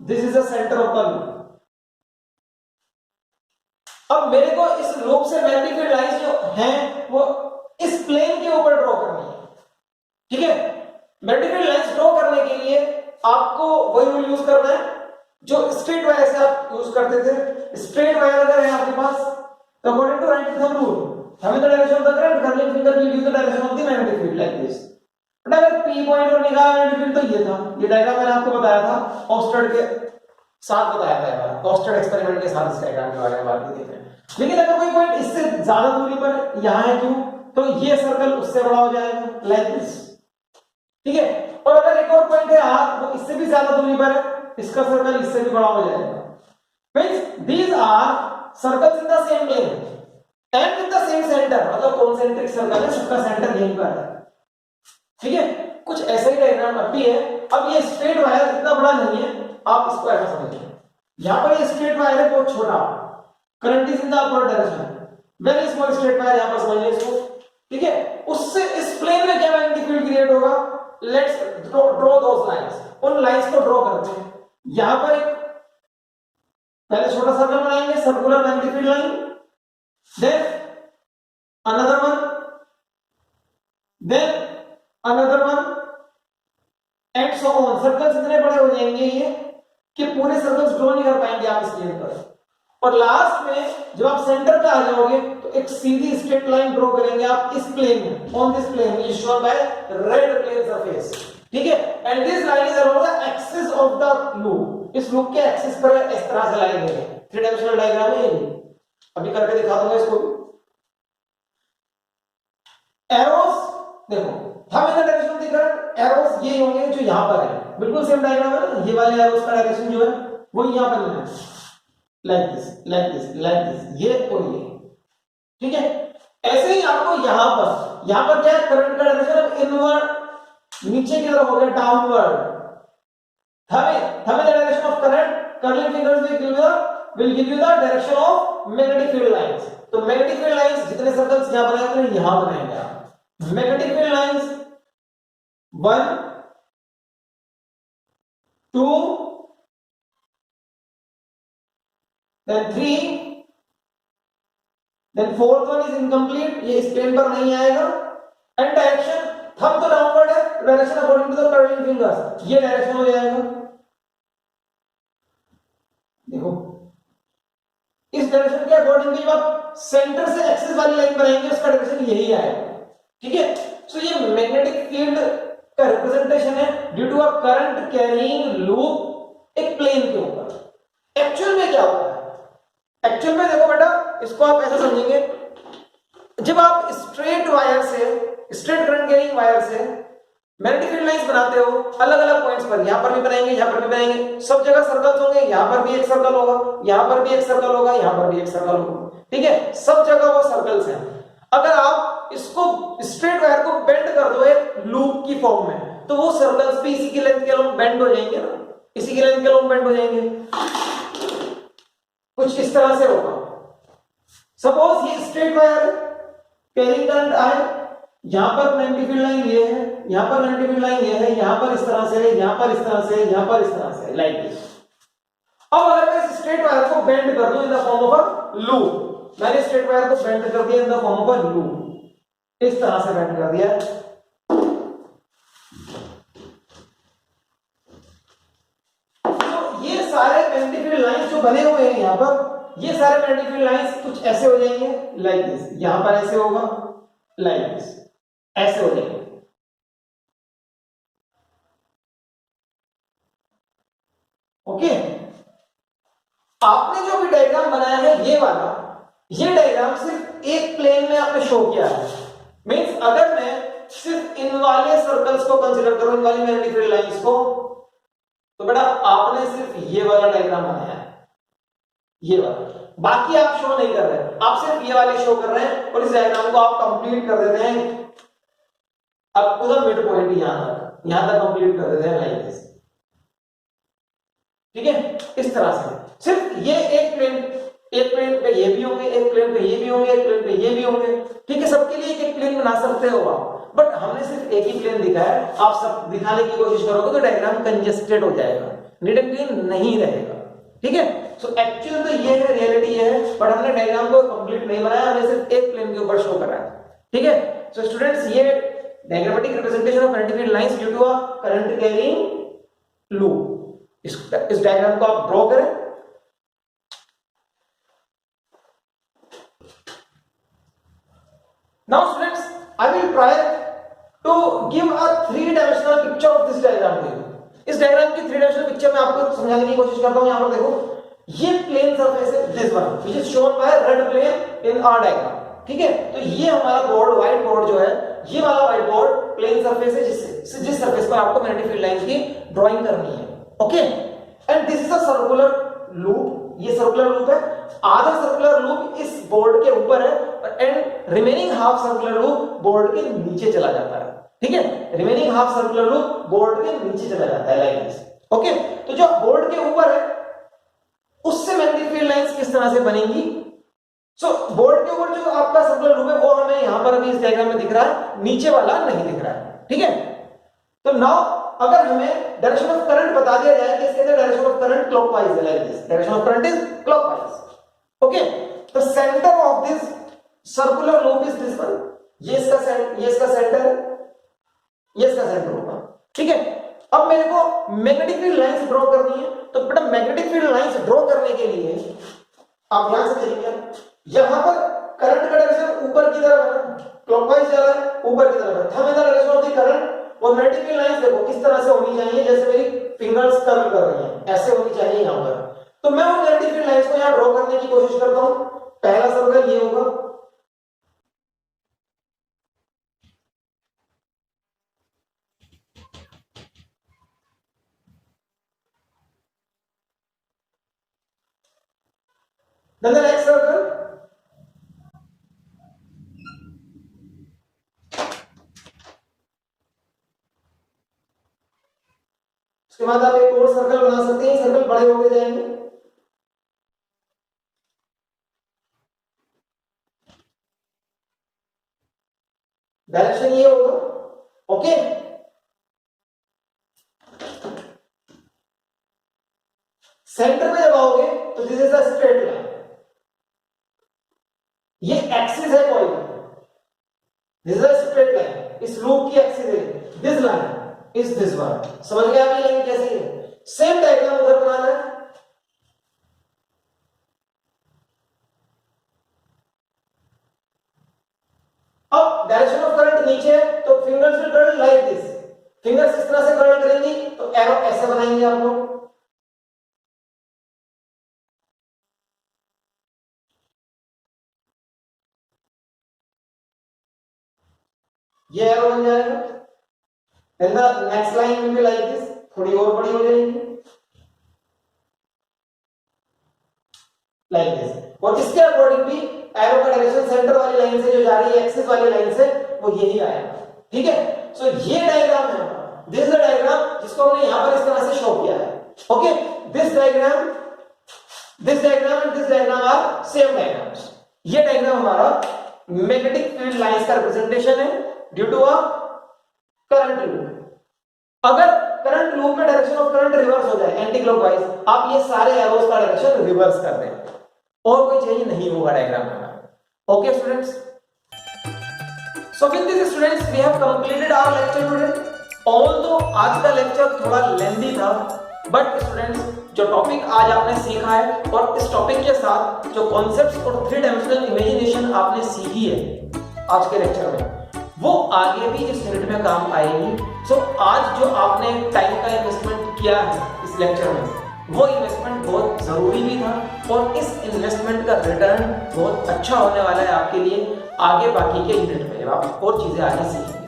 this is the centre of the loop. अब मेरे को इस लूप से मैग्नेटिक फील्ड लाइंस जो हैं वो इस प्लेन के ऊपर ड्रॉ करनी है, ठीक है। मैग्नेटिक फील्ड लाइंस ड्रॉ करने के लिए आपको वही रूल यूज करना है, जो स्ट्रेट वायर से आप यूज करते थे, स्ट्रेट वायर अगर है आपके पास तो according to right thumb rule हमें the direction of the current curling finger will give the direction of the magnetic field like this. But अगर पी पॉइंट और निकाला मैग्नेटिक फील्ड तो ये था, ये डायग्राम मैंने आपको बताया था ऑस्टर्ड के साथ बताया था, ऑस्टर्ड एक्सपेरिमेंट के साथ इस डायग्राम के बारे में बात की थी। लेकिन अगर कोई पॉइंट इससे ज्यादा दूरी पर यहां है क्यों, तो ये सर्कल उससे बड़ा हो जाएगा लाइक दिस, ठीक है। और अगर एक और पॉइंट है यहां वो इससे भी ज्यादा दूरी पर है, इसका सर्कल इससे भी बड़ा हो जाएगा। Means these are circles in the same plane and with the same centre, मतलब कॉन्सेंट्रिक सर्कल है, सबका सेंटर यहीं पर है, ठीक है। कुछ ऐसा ही डायग्राम अब भी है। अब ये स्ट्रेट वायर इतना बड़ा नहीं है, आप इसको ऐसा समझिए, यहां पर ये स्ट्रेट वायर है बहुत छोटा, current is in the upward direction, very small straight wire यहां पर समझिए इसको, ठीक है। उससे इस प्लेन में क्या मैग्नेटिक फील्ड क्रिएट होगा, लेट्स ड्रॉ दोस लाइंस, उन लाइंस को ड्रॉ करते हैं। यहां पर एक पहले छोटा सर्कल बनाएंगे, circular magnetic field line, then another one, then another one and so on. Circles इतने बड़े हो जाएंगे ये कि पूरे सर्कल्स ड्रॉ नहीं कर पाएंगे आप इस प्लेन पर। और लास्ट में जब आप सेंटर पे आ जाओगे तो एक सीधी स्ट्रेट लाइन ड्रॉ करेंगे आप इस प्लेन में, on this plane is shown by red plane surface, ठीक है। And this line is along the axis of the loop, इस लूप के एक्सिस पर इस तरह से लाइन है, थ्री डायमेंशनल डायग्राम है ये, अभी करके दिखा दूंगा इसको। एरोस देखो, हम in the direction of the current, arrows ये होंगे जो यहां पर है, बिल्कुल सेम डायग्राम है ना, ये वाले एरोस का डायरेक्शन जो है वो यहां पर लेना है, like this like this like this, ये और ये, ठीक है। ऐसे ही आपको यहां पर क्या है, करंट का डायरेक्शन अब इनवर्ड नीचे की तरफ हो गया, डाउनवर्ड। हमें the direction of current curling fingers will give you the direction of magnetic field lines. तो मैग्नेटिक फील्ड लाइंस जितने सर्कल्स यहां बनाए थे यहां बनाएंगे आप magnetic field lines 1 2 then 3 then fourth one is incomplete, ये इस प्लेन पर नहीं आएगा। एंड डायरेक्शन थंब तो डाउनवर्ड है, direction according to the curling fingers ये डायरेक्शन हो जाएगा, देखो इस डायरेक्शन के अकॉर्डिंग जब आप सेंटर से एक्सिस वाली लाइन बनाएंगे उसका डायरेक्शन यही आएगा, ठीक है। सो ये मैग्नेटिक फील्ड का रिप्रेजेंटेशन है due to a current carrying loop एक प्लेन के ऊपर। एक्चुअल में क्या होता है, एक्चुअल में देखो बेटा, इसको आप ऐसा समझेंगे, जब आप स्ट्रेट वायर से, स्ट्रेट करंट कैरिंग वायर से मैग्नेटिक फील्ड लाइंस बनाते हो अलग अलग पॉइंट्स पर, यहां पर भी बनाएंगे, यहां पर भी बनाएंगे, सब जगह सर्कल्स होंगे, यहां पर भी एक सर्कल होगा, यहां पर भी एक सर्कल होगा, यहां पर भी एक सर्कल होगा, ठीक है, सब जगह वो सर्कल्स हैं। अगर आप इसको स्ट्रेट वायर को बेंड कर दो एक लूप की फॉर्म में, तो वो सर्कल्स भी इसी की लेंथ के अलोंग बेंड हो जाएंगे ना, इसी की लेंथ के अलोंग बेंड हो जाएंगे, कुछ इस तरह से होगा। सपोज ये स्ट्रेट वायर कैरिंग करंट आए, यहां पर मैग्नेटिक फील्ड लाइन ये है, यहां पर मैग्नेटिक फील्ड लाइन ये है, यहां पर इस तरह से है, यहां पर इस तरह से है, यहां पर इस तरह से है, लाइक दिस। अब अगर मैं इस स्ट्रेट वायर को बेंड कर दूं इन the form of a loop, मैंने स्ट्रेट वायर को बेंड कर दिया इन the form of a loop, इस तरह से बेंड कर दिया, तो ये सारे मैग्नेटिक फील्ड लाइंस जो बने हुए हैं यहां पर, ये सारे मैग्नेटिक फील्ड लाइंस कुछ ऐसे हो जाएंगे लाइक दिस, यहां पर ऐसे होगा लाइक दिस, ऐसे हो जाएंगे, ओके। आपने जो भी डायग्राम बनाया है ये वाला, ये डायग्राम सिर्फ एक प्लेन में आपने शो किया है। मींस अगर मैं सिर्फ इन वाले सर्कल्स को कंसीडर करूं, इन वाली मैग्नेटिक फील्ड लाइंस को, तो बेटा आपने सिर्फ ये वाला डायग्राम बनाया है, ये वाला, बाकी आप शो नहीं कर रहे, आप सिर्फ ये वाले शो कर रहे हैं और इस डायग्राम को आप कंप्लीट कर देते हैं अब टू द मिड पॉइंट, यहां तक कंप्लीट कर देते हैं लाइक दिस, ठीक है। इस तरह से सिर्फ ये एक प्लेन पे ये भी होंगे, एक प्लेन पे ये भी होंगे, एक प्लेन पे ये भी होंगे, ठीक है, सबके लिए एक प्लेन बना सकते हो आप, बट हमने सिर्फ एक ही प्लेन दिखाया है। आप सब दिखाने की कोशिश करोगे तो डायग्राम कंजेस्टेड हो जाएगा, नीट एंड क्लीन नहीं रहेगा, ठीक है। सो एक्चुअल तो ये है, रियलिटी ये है, बट हमने डायग्राम को कंप्लीट नहीं बनाया, हमने सिर्फ एक प्लेन के ऊपर शो करा है, ठीक है। सो स्टूडेंट्स, ये diagrammatic representation of magnetic field lines due to a current carrying loop, इस डायग्राम को आप ड्रॉ करें। Now students, I will try to give a 3-dimensional picture of this diagram to you. इस diagram की 3-dimensional picture मैं आपको समझाने की कोशिश करता हूं। यहां पर देखो, ये प्लेन सरफेस है, this one which is shown by red plane in our diagram. ठीक है, तो ये हमारा बोर्ड, व्हाइट बोर्ड जो है, ये वाला व्हाइट बोर्ड प्लेन सरफेस है, जिस सरफेस पर आपको मैग्नेटिक फील्ड लाइंस की ड्राइंग करनी है। Okay, and this is a circular loop, ये सर्कुलर लूप है। आधा सर्कुलर लूप इस बोर्ड के ऊपर है and remaining half circular loop board के नीचे चला जाता है। ठीक है, remaining half circular loop board के नीचे चला जाता है, लाइक दिस। ओके, तो जो बोर्ड के ऊपर है उससे मैग्नेटिक फील्ड लाइंस किस तरह से बनेंगी? सो बोर्ड के ऊपर जो आपका सर्कुलर लूप है वो हमें यहां पर अभी इस डायग्राम में दिख रहा है, नीचे वाला नहीं दिख रहा है। ठीक है, तो नाउ अगर हमें डायरेक्शन ऑफ करंट बता दिया जाए कि इसके अंदर डायरेक्शन ऑफ करंट क्लॉकवाइज है, like this, direction of current is clockwise. Okay, the centre of this circular loop is this one, ये इसका सेंटर है, ये इसका सेंटर होगा। ठीक है, अब मेरे को मैग्नेटिक फील्ड लाइंस ड्रॉ करनी है, तो बेटा मैग्नेटिक फील्ड लाइंस ड्रॉ करने के लिए आप ध्यान से देखिए, यहां पर करंट का डायरेक्शन ऊपर की तरफ है, क्लॉकवाइज जा रहा है, ऊपर की तरफ है। Thumb in the direction of the current, और मैग्नेटिक फील्ड लाइंस देखो किस तरह से होनी चाहिए, जैसे मेरी फिंगर्स कर्ल कर रही हैं, ऐसे होनी चाहिए यहां पर। तो मैं उन मैग्नेटिक फील्ड लाइंस को यहां ड्रॉ करने की कोशिश करता हूं। पहला सर्कल ये होगा, then the next circle, उसके बाद आप एक और सर्कल बना सकते हैं, सर्कल बड़े होते जाएंगे। डायरेक्शन ये होगा। ओके, सेंटर पे जब आओगे तो this is a straight line, ये एक्सिस है कोई, this is a straight line, इस लूप की एक्सिस है, this line is this one. समझ गए आप ये लाइन कैसी है? सेम डायग्राम उधर बनाना है। अब डायरेक्शन ऑफ करंट नीचे है तो fingers will curl like this, fingers इस तरह से कर्ल करेंगी तो एरो ऐसे बनाएंगे आप लोग। ये एरो बन जाएगा, then the next line will be like this, थोड़ी और बड़ी हो जाएगी like this, और इसके अकॉर्डिंग भी एरो का डायरेक्शन सेंटर वाली लाइन से जो जा रही है, एक्सिस वाली लाइन से, वो यही आएगा। ठीक है, सो ये डायग्राम है, दिस इज द डायग्राम जिसको हमने यहां पर इस तरह से शो किया है। Okay, this diagram and this diagram are same diagrams. ये डायग्राम हमारा मैग्नेटिक फील्ड लाइंस का रिप्रेजेंटेशन है due to a current loop. अगर करंट लूप में डायरेक्शन ऑफ करंट रिवर्स हो जाए एंटी क्लॉकवाइज, आप ये सारे एरोस का डायरेक्शन रिवर्स कर दें, और कोई चेंज नहीं होगा डायग्राम में। Okay students, so with this students we have completed our lecture today. Although आज का लेक्चर थोड़ा लेंथी था, बट स्टूडेंट्स जो टॉपिक आज आपने सीखा है और इस टॉपिक के साथ जो कॉन्सेप्ट्स और 3-dimensional इमेजिनेशन आपने सीखी है आज के लेक्चर में, वो आगे भी इस यूनिट में काम आएगी। सो आज जो आपने टाइम का इन्वेस्टमेंट किया है इस लेक्चर में, वो इन्वेस्टमेंट बहुत जरूरी भी था, और इस इन्वेस्टमेंट का रिटर्न बहुत अच्छा होने वाला है आपके लिए आगे बाकी के यूनिट में। आप और चीजें आगे सीखेंगे।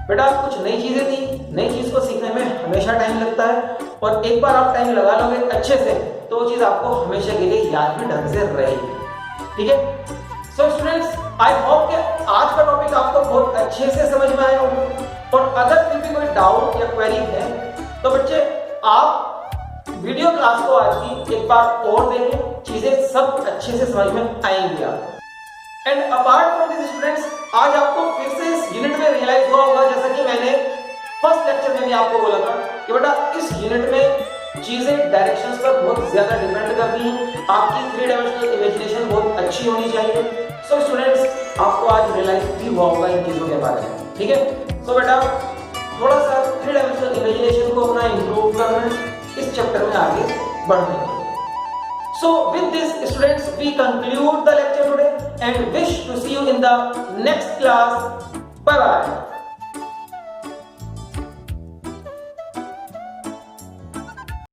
बेटा कुछ नई चीजें थी, नई चीज को सीखने में हमेशा टाइम लगता है, और एक बार आप टाइम लगा लोगे अच्छे से तो वो चीज आपको हमेशा के लिए याद में ढंग से रहेगी। ठीक है, सो स्टूडेंट्स आई होप कि आज का टॉपिक आपको बहुत अच्छे से समझ में आया होगा, और अगर फिर भी कोई डाउट या क्वेरी है तो बच्चे आप वीडियो क्लास को आज की एक बार और देखें, चीजें सब अच्छे से समझ में आएंगी आपको। And apart from this students, आज आपको फिर से इस यूनिट में रियलाइज हुआ होगा, जैसा कि मैंने फर्स्ट लेक्चर में भी आपको बोला था कि बेटा इस यूनिट में चीजें डायरेक्शंस पर बहुत ज्यादा डिपेंड करती हैं, आपकी 3-dimensional इमेजिनेशन बहुत अच्छी होनी चाहिए। सो स्टूडेंट्स आपको आज रियलाइज भी हुआ होगा इन चीजों के बारे में। ठीक है, सो बेटा थोड़ा सा 3-dimensional इमेजिनेशन को अपना इंप्रूव करना है, इस चैप्टर में आगे बढ़ने के लिए। So with this students we conclude the lecture today and wish to see you in the next class. Bye bye.